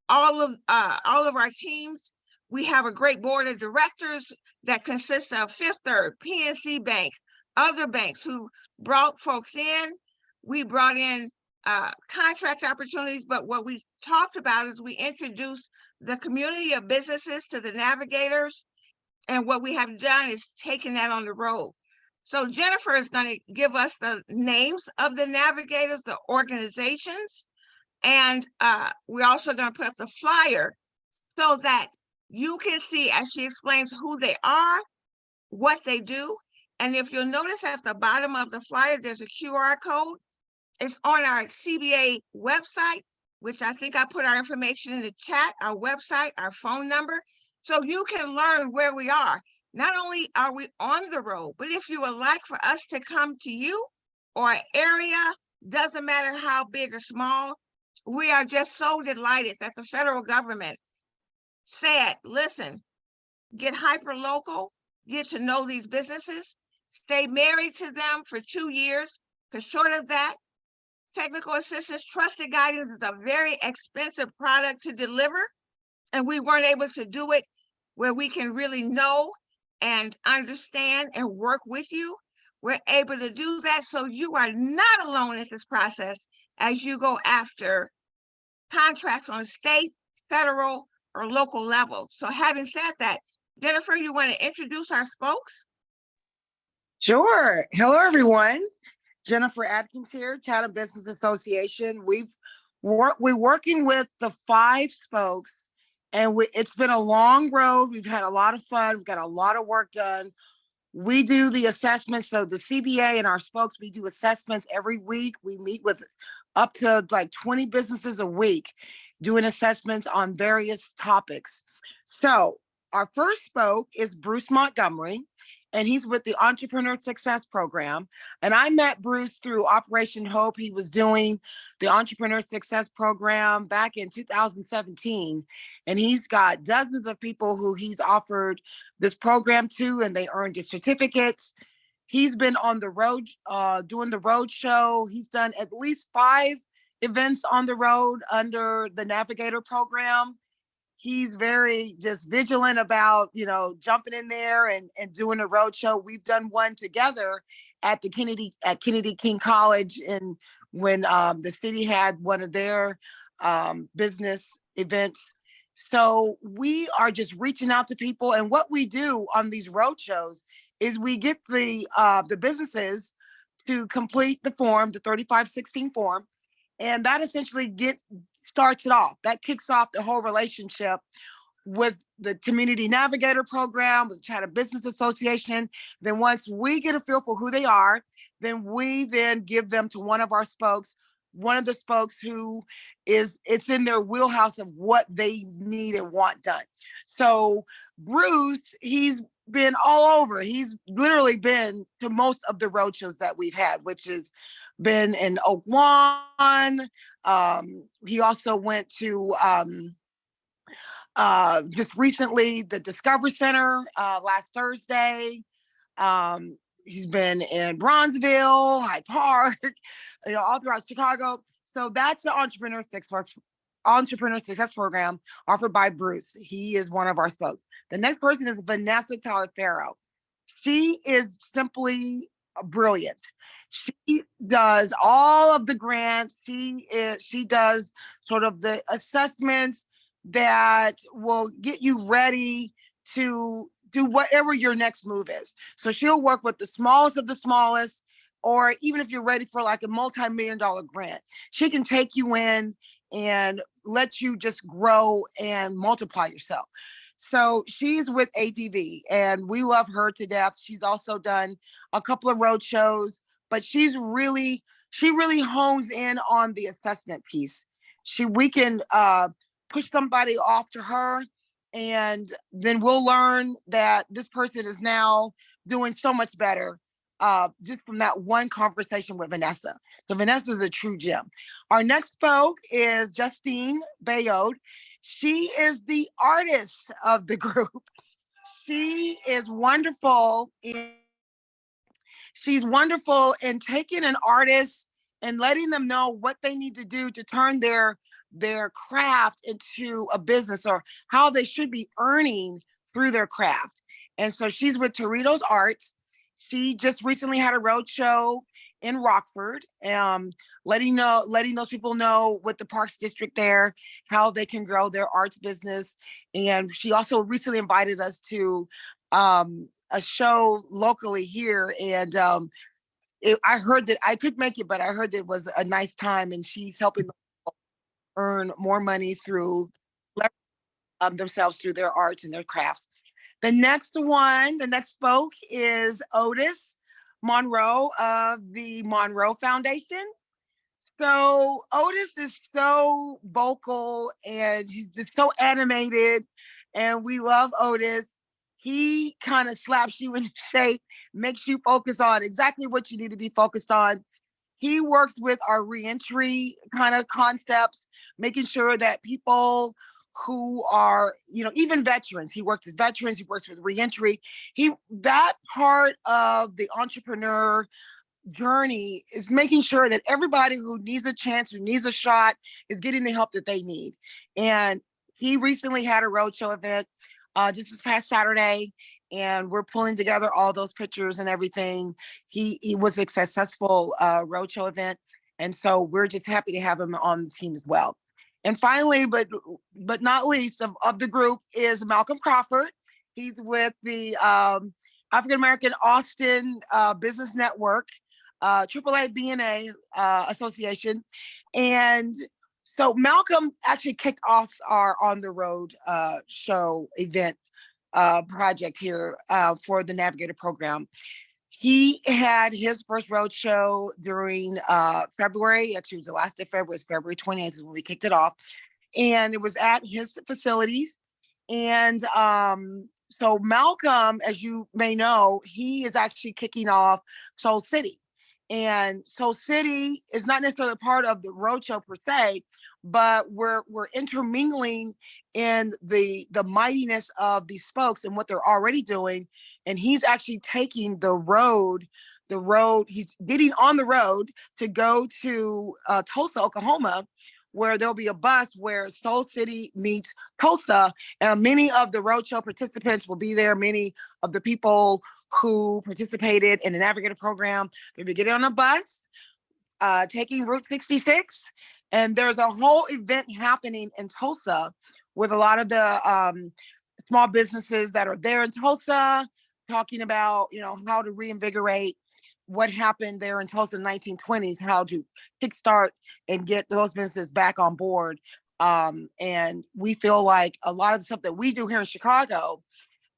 all of our teams. We have a great board of directors that consists of Fifth Third, PNC Bank, other banks who brought folks in. We brought in contract opportunities, but what we talked about is we introduced the community of businesses to the navigators. And what we have done is taken that on the road. So Jennifer is going to give us the names of the navigators, the organizations, and we're also going to put up the flyer so that you can see, as she explains, who they are, what they do. And if you'll notice at the bottom of the flyer, there's a QR code. It's on our CBA website, which I think I put our information in the chat, our website, our phone number, so you can learn where we are. Not only are we on the road, but if you would like for us to come to you or an area, doesn't matter how big or small, we are just so delighted that the federal government said, listen, get hyper local, get to know these businesses, stay married to them for 2 years, because short of that, technical assistance, trusted guidance is a very expensive product to deliver, and we weren't able to do it where we can really know and understand and work with you. We're able to do that, so you are not alone in this process as you go after contracts on state, federal, or local level. So having said that, Jennifer, you want to introduce our spokes? Sure. Hello, everyone. Jennifer Atkins here, Chatham Business Association. We're working with the 5 spokes, and it's been a long road. We've had a lot of fun. We've got a lot of work done. We do the assessments. So the CBA and our spokes, we do assessments every week. We meet with up to like 20 businesses a week, doing assessments on various topics. So our first spoke is Bruce Montgomery, and he's with the Entrepreneur Success Program. And I met Bruce through Operation Hope. He was doing the Entrepreneur Success Program back in 2017. And he's got dozens of people who he's offered this program to, and they earned their certificates. He's been on the road, doing the road show. He's done at least 5 events on the road under the Navigator program. He's very just vigilant about, jumping in there and doing a road show. We've done one together at Kennedy King College, and when the city had one of their business events. So we are just reaching out to people, and what we do on these road shows is we get the businesses to complete the form, the 3516 form, and that essentially starts it off. That kicks off the whole relationship with the Community Navigator program, with the Chatham Business Association. Then once we get a feel for who they are, then we give them to one of our spokes, one of the spokes who it's in their wheelhouse of what they need and want done. So Bruce, he's been all over. He's literally been to most of the road shows that we've had, which has been in Oak Lawn. He also went to just recently the Discover Center last Thursday. he's been in Bronzeville, Hyde Park, all throughout Chicago. So that's the Entrepreneur Success Program offered by Bruce. He is one of our spokes. The next person is Vanessa Talaferro. She is simply brilliant. She does all of the grants. She does sort of the assessments that will get you ready to do whatever your next move is. So she'll work with the smallest of the smallest, or even if you're ready for like a multi-million-dollar grant, she can take you in and let you just grow and multiply yourself. So she's with ATV and we love her to death. She's also done a couple of road shows, but she really hones in on the assessment piece. We can push somebody off to her, and then we'll learn that this person is now doing so much better just from that one conversation with Vanessa. So Vanessa is a true gem. Our next spoke is Justine Bayode. She is the artist of the group. She is wonderful she's wonderful in taking an artist and letting them know what they need to do to turn their craft into a business, or how they should be earning through their craft. And so she's with Torito's Arts. She just recently had a road show in Rockford, letting those people know with the Parks District there, how they can grow their arts business. And she also recently invited us to a show locally here. And I heard that I could make it, but I heard that it was a nice time, and she's helping them earn more money through themselves through their arts and their crafts. The next spoke is Otis Monroe of the Monroe Foundation. So Otis is so vocal and he's just so animated, and we love Otis. He kind of slaps you in shape, makes you focus on exactly what you need to be focused on. He works with our reentry kind of concepts, making sure that people who are, even veterans, he works with veterans, he works with reentry. That part of the entrepreneur journey is making sure that everybody who needs a chance, who needs a shot, is getting the help that they need. And he recently had a roadshow event just this past Saturday, and we're pulling together all those pictures and everything. He was a successful roadshow event, and so we're just happy to have him on the team as well. And finally, but not least of the group, is Malcolm Crawford. He's with the African American Austin Business Network, AAA BNA Association. And so Malcolm actually kicked off our On the Road show event project here for the Navigator program. He had his first road show during February. Actually, it was the last day of February. It was February 28th is when we kicked it off. And it was at his facilities. And so Malcolm, as you may know, he is actually kicking off Soul City. And Soul City is not necessarily part of the roadshow per se, but we're intermingling in the mightiness of these spokes and what they're already doing. And he's actually taking the road, he's getting on the road to go to Tulsa, Oklahoma, where there'll be a bus where Soul City meets Tulsa. And many of the roadshow participants will be there. Many of the people who participated in the Navigator program, they'll be getting on a bus, taking Route 66. And there's a whole event happening in Tulsa with a lot of the small businesses that are there in Tulsa, talking about, how to reinvigorate what happened there in Tulsa in the 1920s, how to kickstart and get those businesses back on board. And we feel like a lot of the stuff that we do here in Chicago,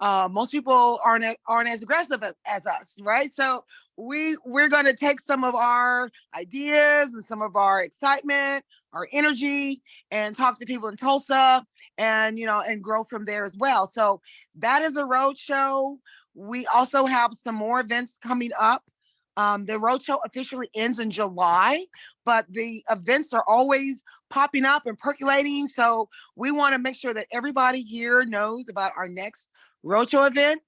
most people aren't as aggressive as us, right? So we're going to take some of our ideas and some of our excitement, our energy, and talk to people in Tulsa, and and grow from there as well. So that is a road show. We also have some more events coming up. The roadshow officially ends in July, but the events are always popping up and percolating. So we want to make sure that everybody here knows about our next roadshow event.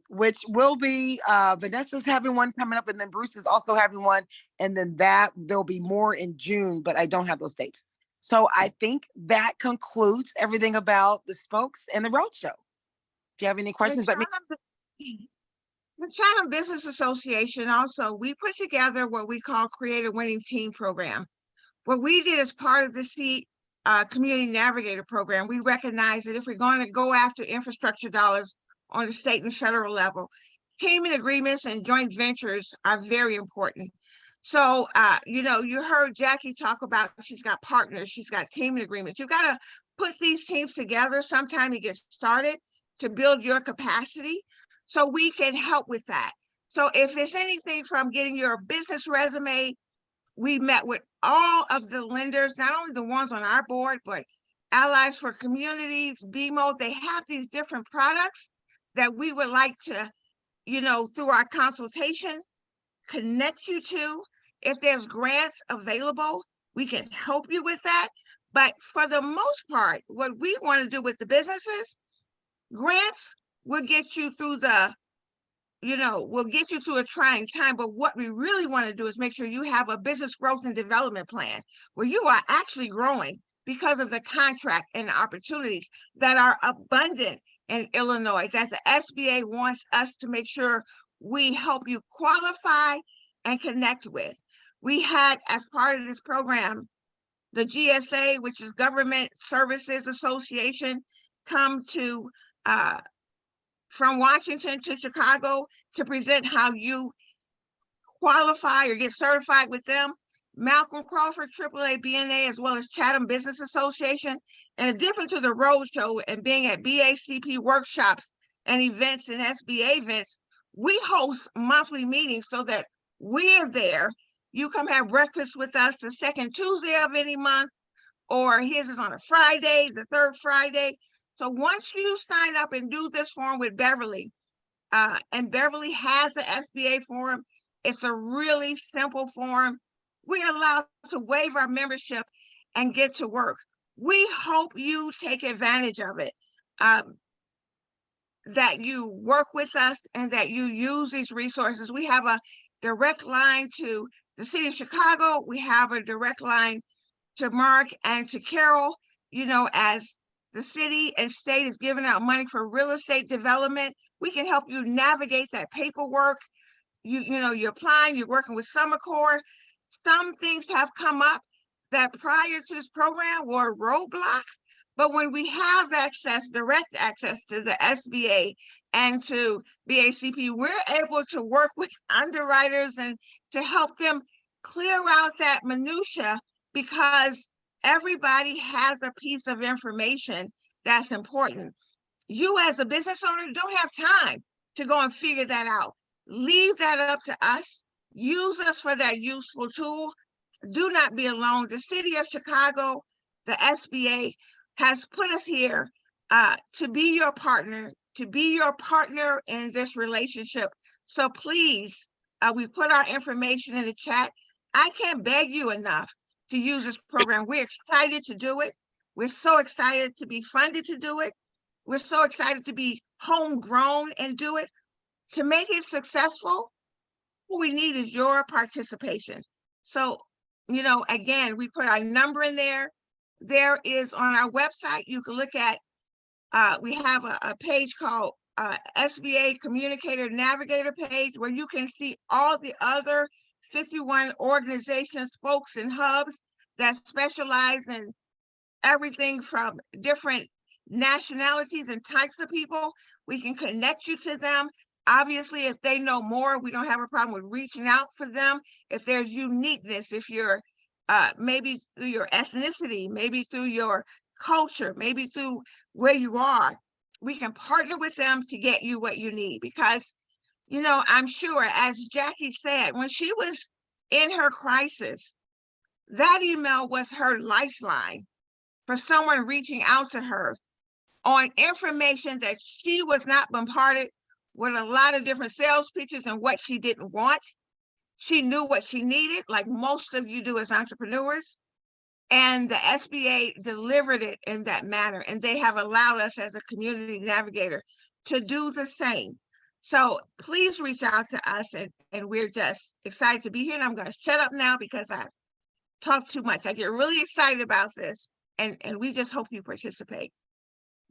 which will be Vanessa's having one coming up, and then Bruce is also having one, and then there'll be more in June, but I don't have those dates. So I think that concludes everything about the spokes and the roadshow. If you have any questions, let me. The Chatham Business Association also, we put together what we call Create a Winning Team program. What we did as part of the Community Navigator program, we recognize that if we're going to go after infrastructure dollars on the state and federal level, teaming agreements and joint ventures are very important. So, you heard Jackie talk about she's got partners, she's got teaming agreements. You got to put these teams together sometime to get started to build your capacity. So we can help with that. So if it's anything from getting your business resume, we met with all of the lenders, not only the ones on our board, but Allies for Communities, BMO. They have these different products that we would like to, through our consultation, connect you to. If there's grants available, we can help you with that. But for the most part, what we want to do with the businesses, grants will get you through we'll get you through a trying time. But what we really want to do is make sure you have a business growth and development plan where you are actually growing because of the contract and the opportunities that are abundant in Illinois, that the SBA wants us to make sure we help you qualify and connect with. We had, as part of this program, the GSA, which is Government Services Association, come to from Washington to Chicago to present how you qualify or get certified with them. Malcolm Crawford, AAA, BNA, as well as Chatham Business Association. In addition to the roadshow and being at BACP workshops and events and SBA events, we host monthly meetings so that we're there. You come have breakfast with us the second Tuesday of any month, or his is on a Friday, the third Friday. So once you sign up and do this form with Beverly, and Beverly has the SBA form, it's a really simple form. We're allowed to waive our membership and get to work. We hope you take advantage of it, that you work with us and that you use these resources. We have a direct line to the city of Chicago. We have a direct line to Mark and to Carol, as the city and state is giving out money for real estate development. We can help you navigate that paperwork. You're applying, you're working with Summer Corps. Some things have come up that prior to this program were roadblocks, but when we have direct access to the SBA and to BACP, we're able to work with underwriters and to help them clear out that minutia, because everybody has a piece of information that's important. You as a business owner don't have time to go and figure that out. Leave that up to us. Use us for that useful tool. Do not be alone. The city of Chicago, the SBA, has put us here to be your partner, in this relationship. So please, we put our information in the chat. I can't beg you enough to use this program. We're excited to do it. We're so excited to be funded to do it. We're so excited to be homegrown and do it. To make it successful, what we need is your participation. So, again, we put our number in there. There is on our website, you can look at, we have a page called SBA Communicator Navigator page, where you can see all the other 51 organizations, spokes, and hubs that specialize in everything from different nationalities and types of people. We can connect you to them. Obviously, if they know more, we don't have a problem with reaching out for them. If there's uniqueness, if you're maybe through your ethnicity, maybe through your culture, maybe through where you are, we can partner with them to get you what you need. Because, I'm sure, as Jackie said, when she was in her crisis, that email was her lifeline for someone reaching out to her on information that she was not bombarded with a lot of different sales pitches and what she didn't want. She knew what she needed, like most of you do as entrepreneurs. And the SBA delivered it in that manner. And they have allowed us as a community navigator to do the same. So please reach out to us, and we're just excited to be here. And I'm going to shut up now because I've talked too much. I get really excited about this, and we just hope you participate.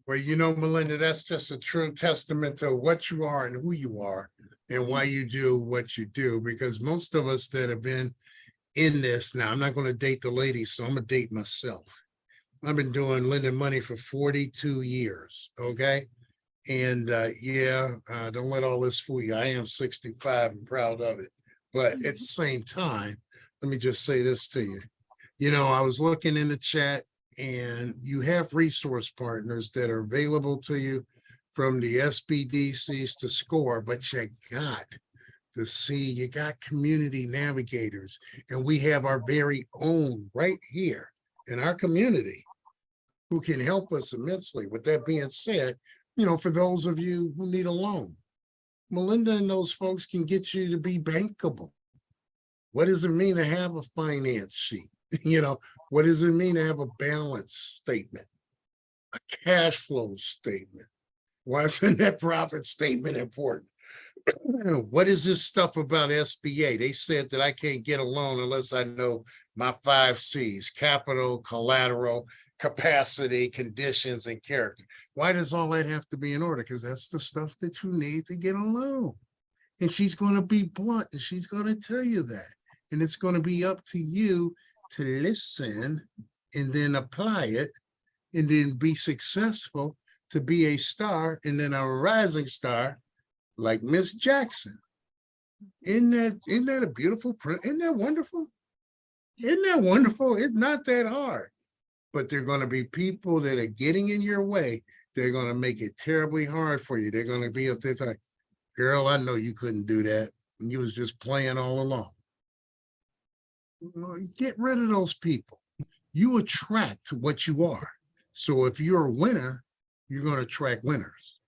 Well, you know, Melinda, that's just a true testament to what you are and who you are and why you do what you do. Because most of us that have been in this now, I'm not going to date the ladies, so I'm going to date myself. I've been doing lending money for 42 years. Okay. And don't let all this fool you. I am 65 and proud of it. But at the same time, let me just say this to you. You know, I was looking in the chat, and you have resource partners that are available to you from the SBDCs to SCORE, but you got to see, you got community navigators, and we have our very own right here in our community who can help us immensely. With that being said, you know, for those of you who need a loan, Melinda and those folks can get you to be bankable. What does it mean to have a finance sheet? You know, what does it mean to have a balance statement, a cash flow statement? Why is a net profit statement important? What is this stuff about SBA? They said that I can't get a loan unless I know my 5 C's: capital, collateral, capacity, conditions, and character. Why does all that have to be in order? Because that's the stuff that you need to get a loan. And she's going to be blunt, and she's going to tell you that. And it's going to be up to you to listen and then apply it and then be successful to be a star and then a rising star like Miss Jackson. Isn't that a beautiful print? Isn't that wonderful? Isn't that wonderful? It's not that hard. But there are going to be people that are getting in your way. They're going to make it terribly hard for you. They're going to be up there like, girl, I know you couldn't do that. And you was just playing all along. Get rid of those people. You attract what you are. So if you're a winner, you're going to attract winners.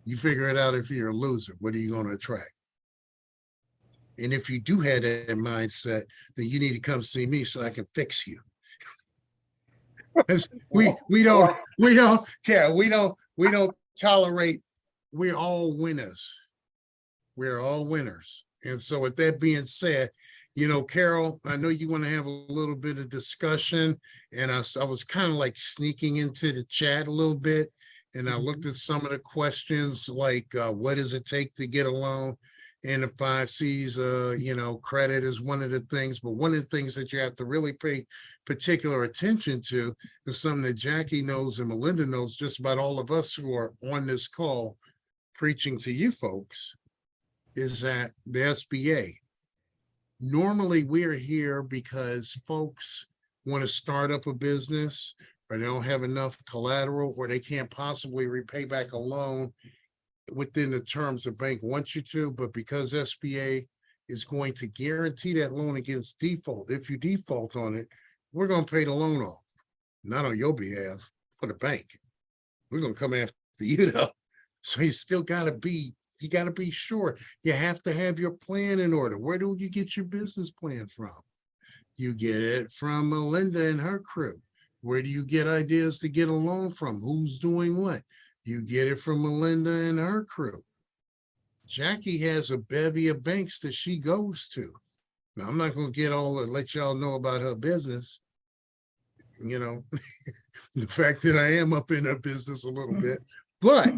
You figure it out. If you're a loser, what are you going to attract? And if you do have that mindset, then you need to come see me so I can fix you. we don't tolerate. We're all winners. We're all winners. And so with that being said, you know, Carol, I know you want to have a little bit of discussion, and I was kind of like sneaking into the chat a little bit, and I looked at some of the questions like, what does it take to get a loan? And the 5 C's, you know, credit is one of the things, but one of the things that you have to really pay particular attention to is something that Jackie knows and Melinda knows, just about all of us who are on this call preaching to you folks, is that the SBA. Normally we're here because folks want to start up a business, or they don't have enough collateral, or they can't possibly repay back a loan within the terms the bank wants you to. But because SBA is going to guarantee that loan against default, if you default on it, we're going to pay the loan off, not on your behalf, for the bank. We're going to come after you though. So you still got to be, you got to be sure. You have to have your plan in order. Where do you get your business plan from? You get it from Melinda and her crew. Where do you get ideas to get a loan from? Who's doing what? You get it from Melinda and her crew. Jackie has a bevy of banks that she goes to. Now, I'm not going to get all let y'all know about her business. You know, the fact that I am up in her business a little bit, but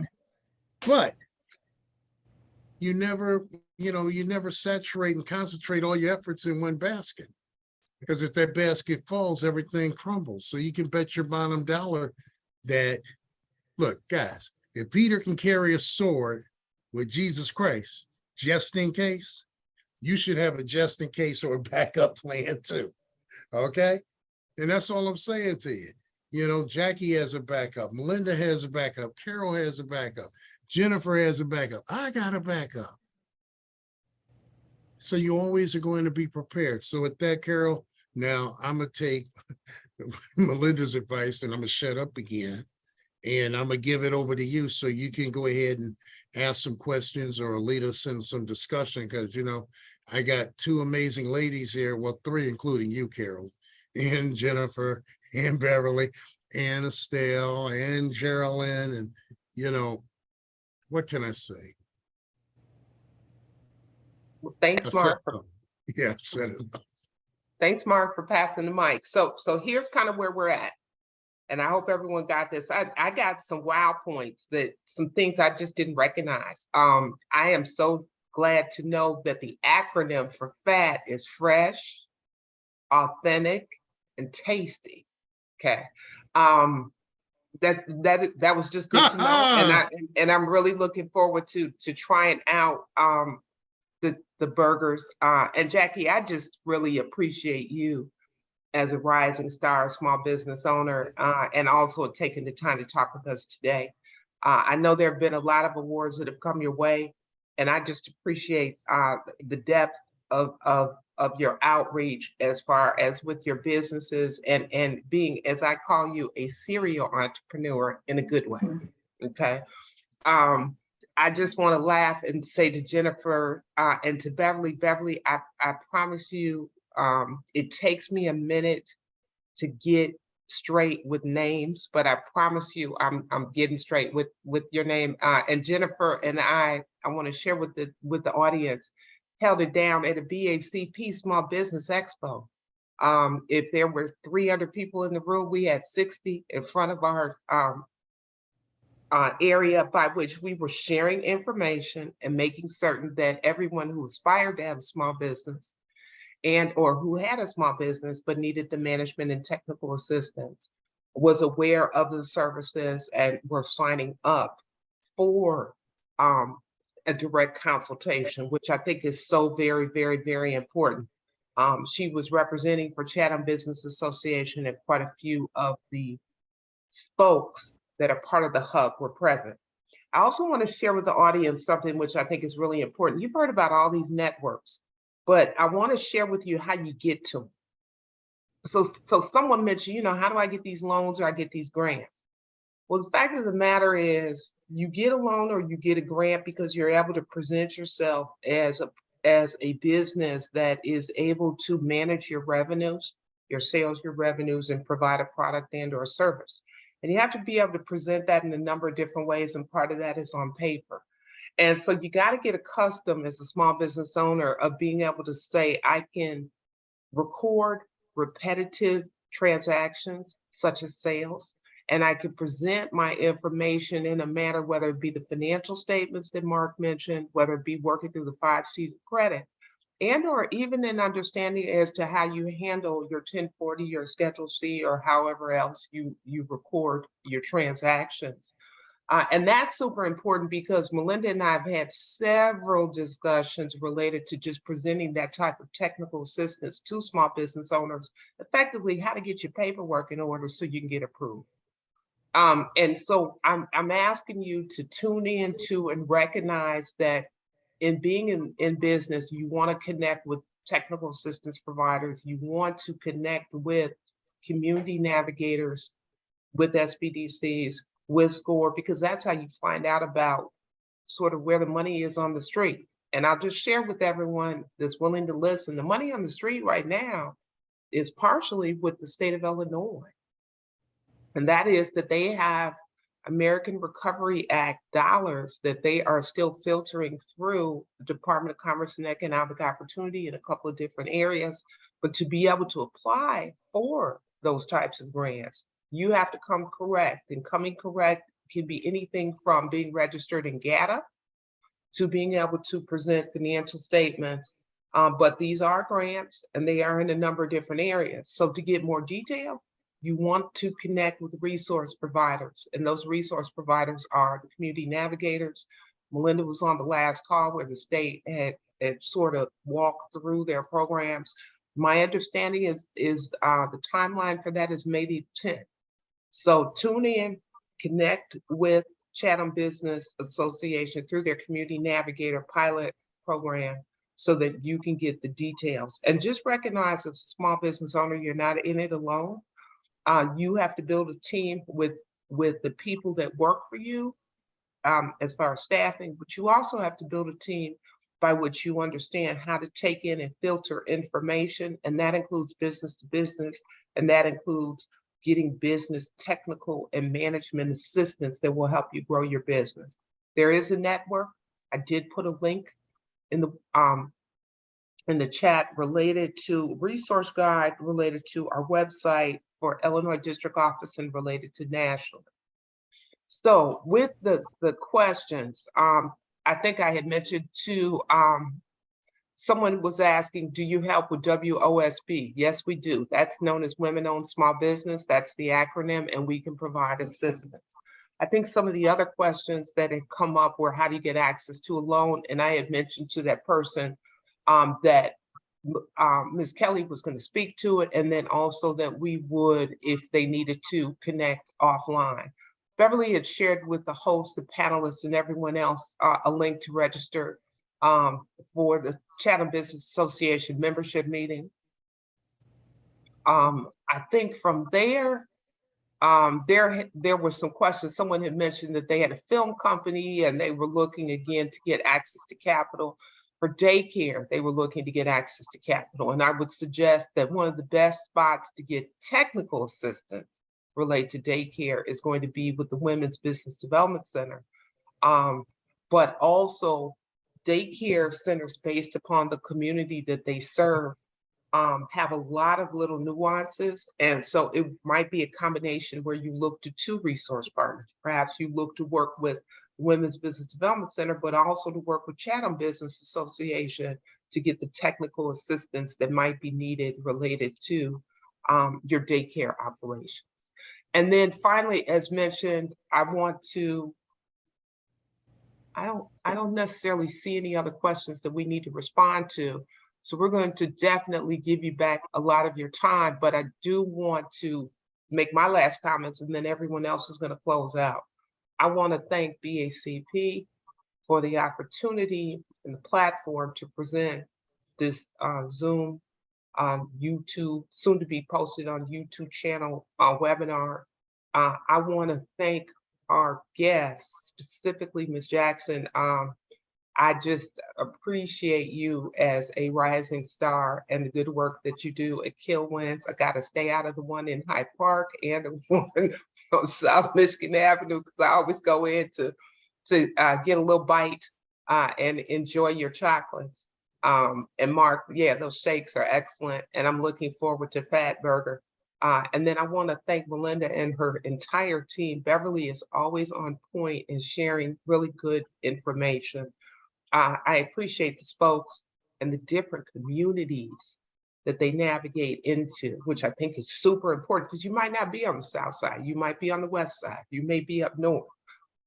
you never saturate and concentrate all your efforts in one basket, because if that basket falls, everything crumbles. So you can bet your bottom dollar that, look, guys, if Peter can carry a sword with Jesus Christ, just in case, you should have a just in case or a backup plan too. Okay? And that's all I'm saying to you. You know, Jackie has a backup. Melinda has a backup. Carol has a backup. Jennifer has a backup. I got a backup. So you always are going to be prepared. So with that, Carol, now I'm going to take Melinda's advice and I'm going to shut up again. And I'm going to give it over to you so you can go ahead and ask some questions or lead us in some discussion, because, you know, I got 2 amazing ladies here. Well, 3, including you, Carol, and Jennifer, and Beverly, and Estelle, and Geraldine, and you know, what can I say? Well, thanks, I said Mark. something. Yeah, I said it. Thanks, Mark, for passing the mic. So here's kind of where we're at. And I hope everyone got this. I got some wow points, that some things I just didn't recognize. I am so glad to know that the acronym for FAT is fresh, authentic, and tasty. Okay. That was just good to know. And I'm really looking forward to trying out the burgers. And Jackie, I just really appreciate you as a rising star small business owner, and also taking the time to talk with us today. I know there have been a lot of awards that have come your way, and I just appreciate the depth of your outreach as far as with your businesses, and being, as I call you, a serial entrepreneur in a good way. Okay. I just want to laugh and say to Jennifer and to Beverly, I promise you, it takes me a minute to get straight with names, but I promise you, I'm getting straight with your name. And Jennifer and I want to share with the audience, held it down at a BACP Small Business Expo. If there were 300 people in the room, we had 60 in front of our area by which we were sharing information and making certain that everyone who aspired to have a small business and or who had a small business but needed the management and technical assistance was aware of the services and were signing up for a direct consultation, which I think is so very, very, very important. She was representing for Chatham Business Association, and quite a few of the spokes that are part of the hub were present. I also want to share with the audience something which I think is really important. You've heard about all these networks, but I want to share with you how you get to them. So someone mentioned, how do I get these loans or I get these grants? Well, the fact of the matter is you get a loan or you get a grant because you're able to present yourself as a business that is able to manage your revenues, your sales, your revenues, and provide a product and or a service. And you have to be able to present that in a number of different ways, and part of that is on paper. And so you got to get accustomed as a small business owner of being able to say, I can record repetitive transactions such as sales, and I can present my information in a manner, whether it be the financial statements that Mark mentioned, whether it be working through the 5 C's of credit, and or even an understanding as to how you handle your 1040, your Schedule C, or however else you record your transactions. And that's super important because Melinda and I have had several discussions related to just presenting that type of technical assistance to small business owners, effectively how to get your paperwork in order so you can get approved. And so I'm asking you to tune in to and recognize that in being in business, you want to connect with technical assistance providers. You want to connect with community navigators, with SBDCs, with SCORE, because that's how you find out about sort of where the money is on the street. And I'll just share with everyone that's willing to listen, the money on the street right now is partially with the state of Illinois. And that is that they have American Recovery Act dollars that they are still filtering through the Department of Commerce and Economic Opportunity in a couple of different areas. But to be able to apply for those types of grants, you have to come correct. And coming correct can be anything from being registered in GATA to being able to present financial statements. But these are grants and they are in a number of different areas. So to get more detail, you want to connect with resource providers, and those resource providers are the community navigators. Melinda was on the last call where the state had sort of walked through their programs. My understanding is the timeline for that is May the 10th. So tune in, connect with Chatham Business Association through their community navigator pilot program so that you can get the details. And just recognize as a small business owner, you're not in it alone. You have to build a team with the people that work for you as far as staffing, but you also have to build a team by which you understand how to take in and filter information. And that includes business to business, and that includes getting business technical and management assistance that will help you grow your business. There is a network. I did put a link in the chat related to resource guide related to our website for Illinois District Office and related to national. So with the questions, I think I had mentioned to someone was asking, do you help with WOSB? Yes, we do. That's known as Women-Owned Small Business. That's the acronym, and we can provide assistance. I think some of the other questions that had come up were, how do you get access to a loan? And I had mentioned to that person that Ms. Kelly was going to speak to it, and then also that we would, if they needed to, connect offline. Beverly had shared with the host, the panelists, and everyone else a link to register for the Chatham Business Association membership meeting. I think from there, there were some questions. Someone had mentioned that they had a film company and they were looking again to get access to capital. For daycare, they were looking to get access to capital. And I would suggest that one of the best spots to get technical assistance related to daycare is going to be with the Women's Business Development Center. But also daycare centers based upon the community that they serve have a lot of little nuances. And so it might be a combination where you look to two resource partners. Perhaps you look to work with Women's Business Development Center, but also to work with Chatham Business Association to get the technical assistance that might be needed related to your daycare operations. And then finally, as mentioned, I don't necessarily see any other questions that we need to respond to. So we're going to definitely give you back a lot of your time, but I do want to make my last comments and then everyone else is going to close out. I want to thank BACP for the opportunity and the platform to present this Zoom YouTube, soon to be posted on YouTube channel webinar. I want to thank our guests, specifically Ms. Jackson. I just appreciate you as a rising star and the good work that you do at Kilwins. I got to stay out of the one in Hyde Park and the one on South Michigan Avenue because I always go in to get a little bite and enjoy your chocolates. And Mark, yeah, those shakes are excellent. And I'm looking forward to Fat Burger. And then I want to thank Melinda and her entire team. Beverly is always on point in sharing really good information. I appreciate the spokes and the different communities that they navigate into, which I think is super important because you might not be on the South Side, you might be on the West Side, you may be up north,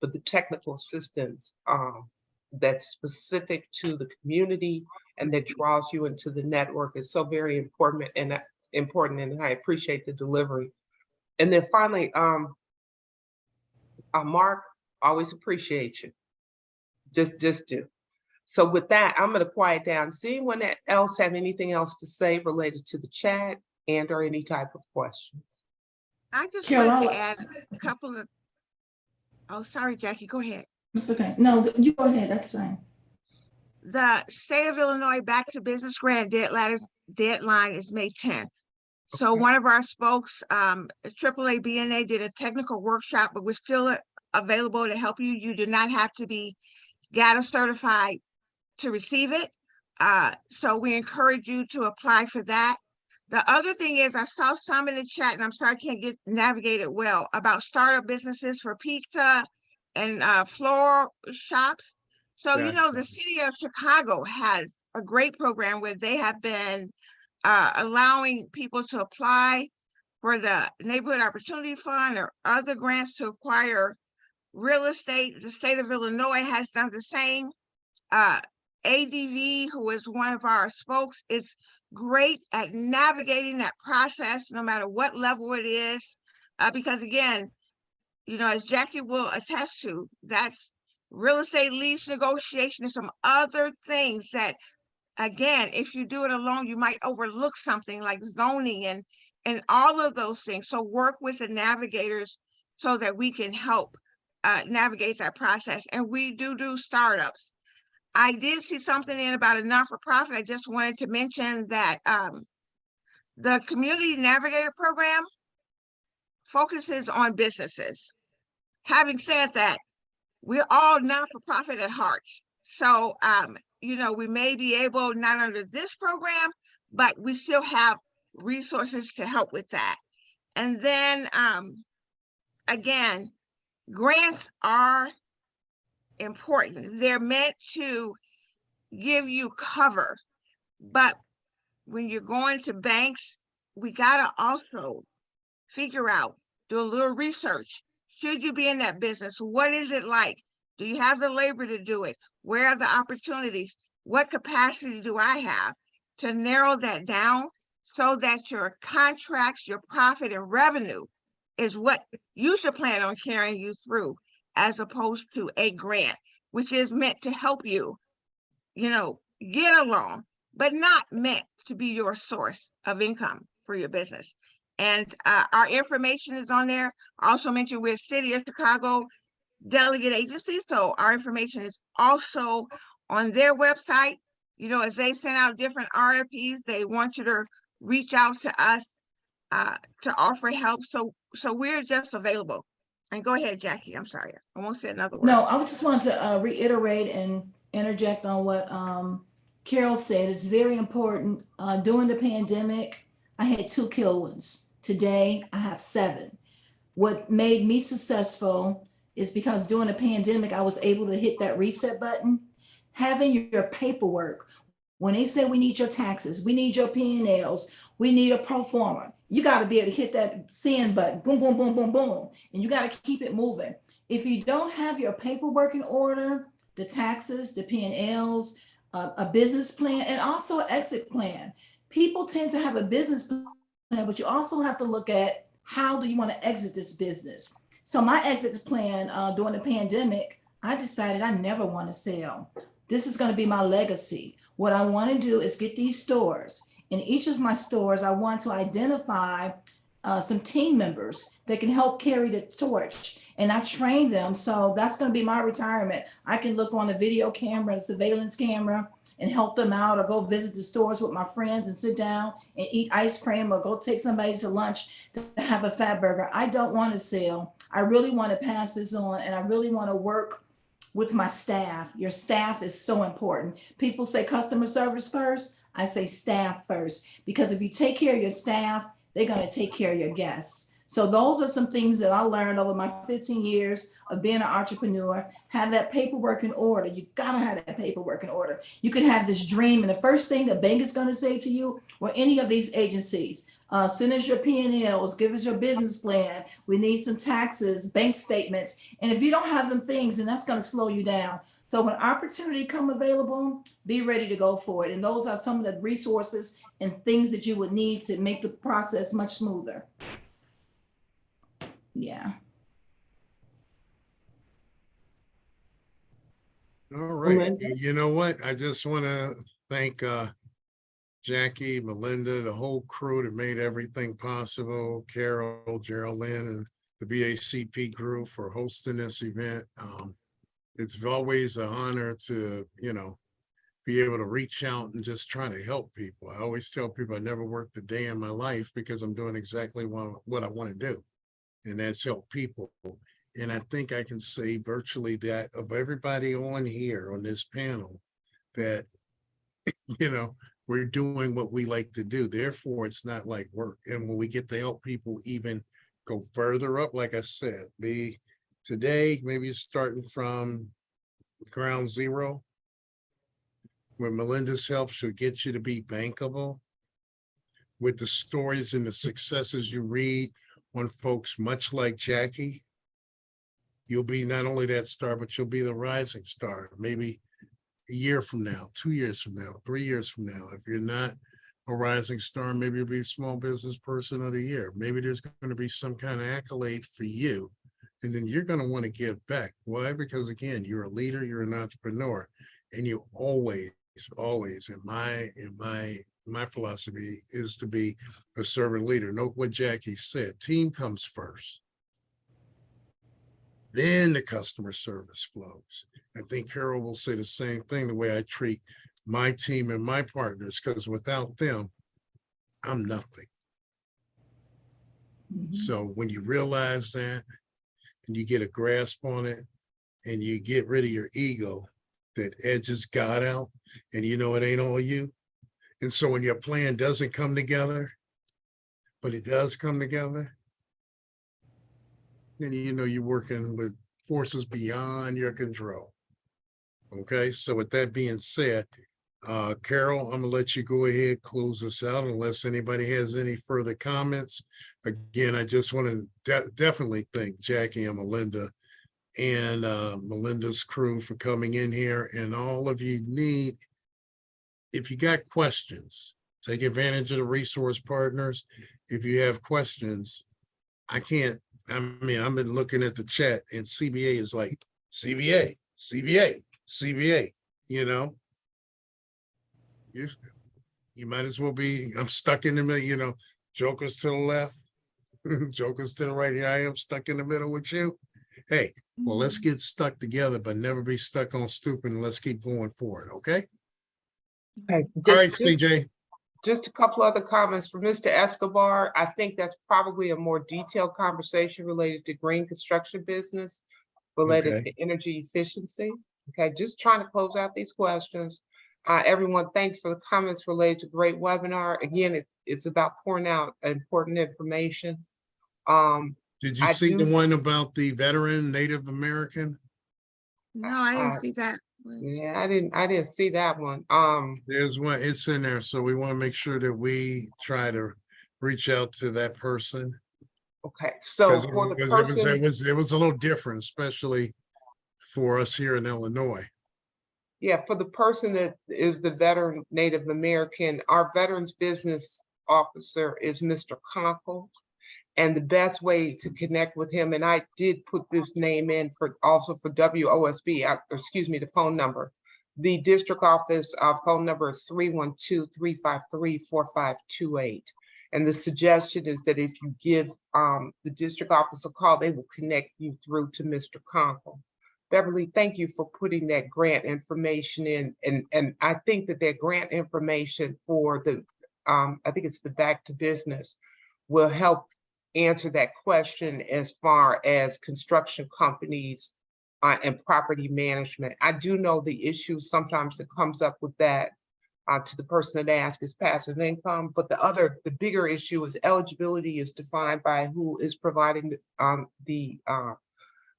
but the technical assistance that's specific to the community and that draws you into the network is so very important, and I appreciate the delivery. And then finally, Mark, always appreciate you. Just do. So with that, I'm going to quiet down. Does anyone else have anything else to say related to the chat and or any type of questions? I just Carol, wanted to add a couple of, oh, sorry, Jackie, go ahead. It's okay. No, you go ahead. That's fine. The state of Illinois Back to Business Grant deadline is May 10th. So Okay. one of our spokes, AAA BNA, did a technical workshop, but we're still available to help you. You do not have to be GATA certified to receive it. So we encourage you to apply for that. The other thing is, I saw some in the chat, and I'm sorry I can't navigate it well, about startup businesses for pizza and floral shops. So, you know, the city of Chicago has a great program where they have been allowing people to apply for the Neighborhood Opportunity Fund or other grants to acquire real estate. The state of Illinois has done the same. ADV, who is one of our spokes, is great at navigating that process, no matter what level it is, because again, you know, as Jackie will attest to, that real estate lease negotiation and some other things that, again, if you do it alone, you might overlook something like zoning and all of those things. So work with the navigators so that we can help navigate that process. And we do startups. I did see something in about a not-for-profit. I just wanted to mention that the Community Navigator Program focuses on businesses. Having said that, we're all not-for-profit at heart. So, you know, we may be able, not under this program, but we still have resources to help with that. And then, again, grants are important. They're meant to give you cover, but when you're going to banks, we gotta also figure out, do a little research. Should you be in that business? What is it like? Do you have the labor to do it? Where are the opportunities? What capacity do I have to narrow that down so that your contracts, your profit and revenue is what you should plan on carrying you through, as opposed to a grant, which is meant to help you, you know, get along, but not meant to be your source of income for your business. And our information is on there. I also mentioned we're City of Chicago delegate agency, so our information is also on their website. You know, as they send out different RFPs, they want you to reach out to us to offer help. So we're just available. And go ahead, Jackie. I'm sorry, I won't say another word. No, I just want to reiterate and interject on what Carol said. It's very important. During the pandemic, I had 2 Kilwins. Today, I have 7. What made me successful is because during the pandemic, I was able to hit that reset button. Having your paperwork, when they say we need your taxes, we need your P&Ls, we need a pro forma, you got to be able to hit that send button, boom, boom, boom, boom, boom, and you got to keep it moving. If you don't have your paperwork in order, the taxes, the P&Ls, a business plan, and also an exit plan. People tend to have a business plan, but you also have to look at how do you want to exit this business. So my exit plan during the pandemic, I decided I never want to sell. This is going to be my legacy. What I want to do is get these stores. In each of my stores, I want to identify some team members that can help carry the torch. And I train them. So that's going to be my retirement. I can look on a video camera, a surveillance camera, and help them out, or go visit the stores with my friends and sit down and eat ice cream, or go take somebody to lunch to have a fat burger. I don't want to sell. I really want to pass this on, and I really want to work with my staff. Your staff is so important. People say customer service first. I say staff first, because if you take care of your staff, they're going to take care of your guests. So those are some things that I learned over my 15 years of being an entrepreneur. Have that paperwork in order. You got to have that paperwork in order. You can have this dream, and the first thing the bank is going to say to you, or any of these agencies, send us your P&Ls, give us your business plan. We need some taxes, bank statements. And if you don't have them things, then that's going to slow you down. So when opportunity come available, be ready to go for it. And those are some of the resources and things that you would need to make the process much smoother. Yeah. All right. Melinda? You know what? I just want to thank Jackie, Melinda, the whole crew that made everything possible, Carol, Geraldine, and the BACP group for hosting this event. It's always an honor to, you know, be able to reach out and just try to help people. I always tell people I never worked a day in my life because I'm doing exactly what I want to do, and that's help people. And I think I can say virtually that of everybody on here on this panel, that, you know, we're doing what we like to do. Therefore, it's not like work. And when we get to help people even go further up, like I said, today, maybe starting from ground zero, with Melinda's help, she'll get you to be bankable. With the stories and the successes you read on folks much like Jackie, you'll be not only that star, but you'll be the rising star. Maybe a year from now, 2 years from now, 3 years from now. If you're not a rising star, maybe you'll be small business person of the year. Maybe there's going to be some kind of accolade for you. And then you're going to want to give back. Why? Because again, you're a leader, you're an entrepreneur, and you always, in my philosophy is to be a servant leader. Note what Jackie said, team comes first. Then the customer service flows. I think Carol will say the same thing, the way I treat my team and my partners, because without them, I'm nothing. Mhm. So when you realize that and you get a grasp on it and you get rid of your ego that edges God out and you know it ain't all you. And so when your plan doesn't come together, but it does come together, then you know you're working with forces beyond your control. Okay, so with that being said, Carol, I'm gonna let you go ahead, close this out unless anybody has any further comments. Again, I just want to definitely thank Jackie and Melinda and Melinda's crew for coming in here, and all of you need, if you got questions, take advantage of the resource partners. If you have questions, I've been looking at the chat and CBA is like CBA, CBA, CBA, you know. You might as well be, I'm stuck in the middle, you know, jokers to the left, jokers to the right. Here I am stuck in the middle with you. Hey, well, let's get stuck together, but never be stuck on stupid, and let's keep going forward, okay? Okay, All right, just- CJ. Just a couple other comments for Mr. Escobar. I think that's probably a more detailed conversation related to green construction business, related Okay. to energy efficiency. Okay, just trying to close out these questions. Everyone, thanks for the comments related to great webinar. Again, it's about pouring out important information. Did you I see the do- one about the veteran Native American? No, I didn't see that. Yeah, I didn't see that one. There's one, it's in there, so we want to make sure that we try to reach out to that person. Okay, so 'Cause for the it person. was a little different, especially for us here in Illinois. Yeah, for the person that is the veteran Native American, our Veterans Business Officer is Mr. Conkle. And the best way to connect with him, and I did put this name in for also for WOSB, excuse me, the phone number. The district office phone number is 312-353-4528. And the suggestion is that if you give the district office a call, they will connect you through to Mr. Conkle. Beverly, thank you for putting that grant information in. And I think that grant information for the, I think it's the Back to Business, will help answer that question as far as construction companies and property management. I do know the issue sometimes that comes up with that to the person that asks is passive income, but the bigger issue is eligibility is defined by who is providing the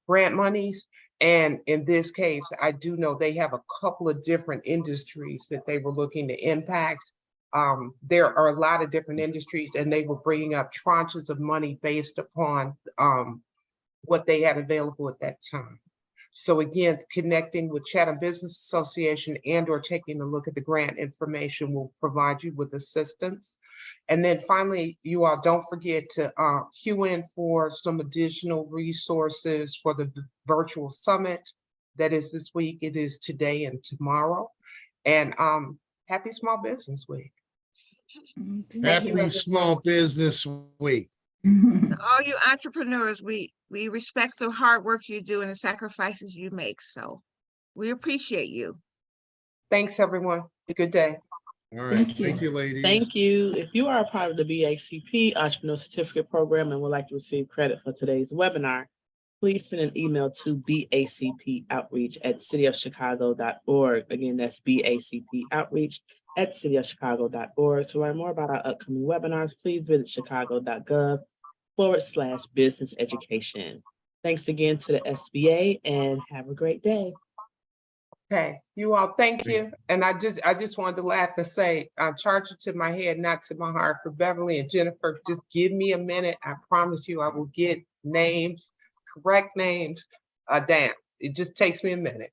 grant monies. And in this case, I do know they have a couple of different industries that they were looking to impact. There are a lot of different industries, and they were bringing up tranches of money based upon what they had available at that time. So again, connecting with Chatham Business Association and/or taking a look at the grant information will provide you with assistance. And then finally, you all don't forget to queue in for some additional resources for the virtual summit that is this week. It is today and tomorrow. And happy Small Business Week. Happy Small Business Week. All you entrepreneurs, we respect the hard work you do and the sacrifices you make. So we appreciate you. Thanks, everyone. Good day. All right, Thank you. thank you, ladies. Thank you. If you are a part of the BACP Entrepreneur Certificate Program and would like to receive credit for today's webinar, please send an email to bacpoutreach@cityofchicago.org. Again, that's bacpoutreach@cityofchicago.org. To learn more about our upcoming webinars, please visit chicago.gov/business education. Thanks again to the SBA and have a great day. Okay, you all, thank you. And I just wanted to laugh and say, charge it to my head, not to my heart. For Beverly and Jennifer, just give me a minute. I promise you, I will get names, correct names down. It just takes me a minute.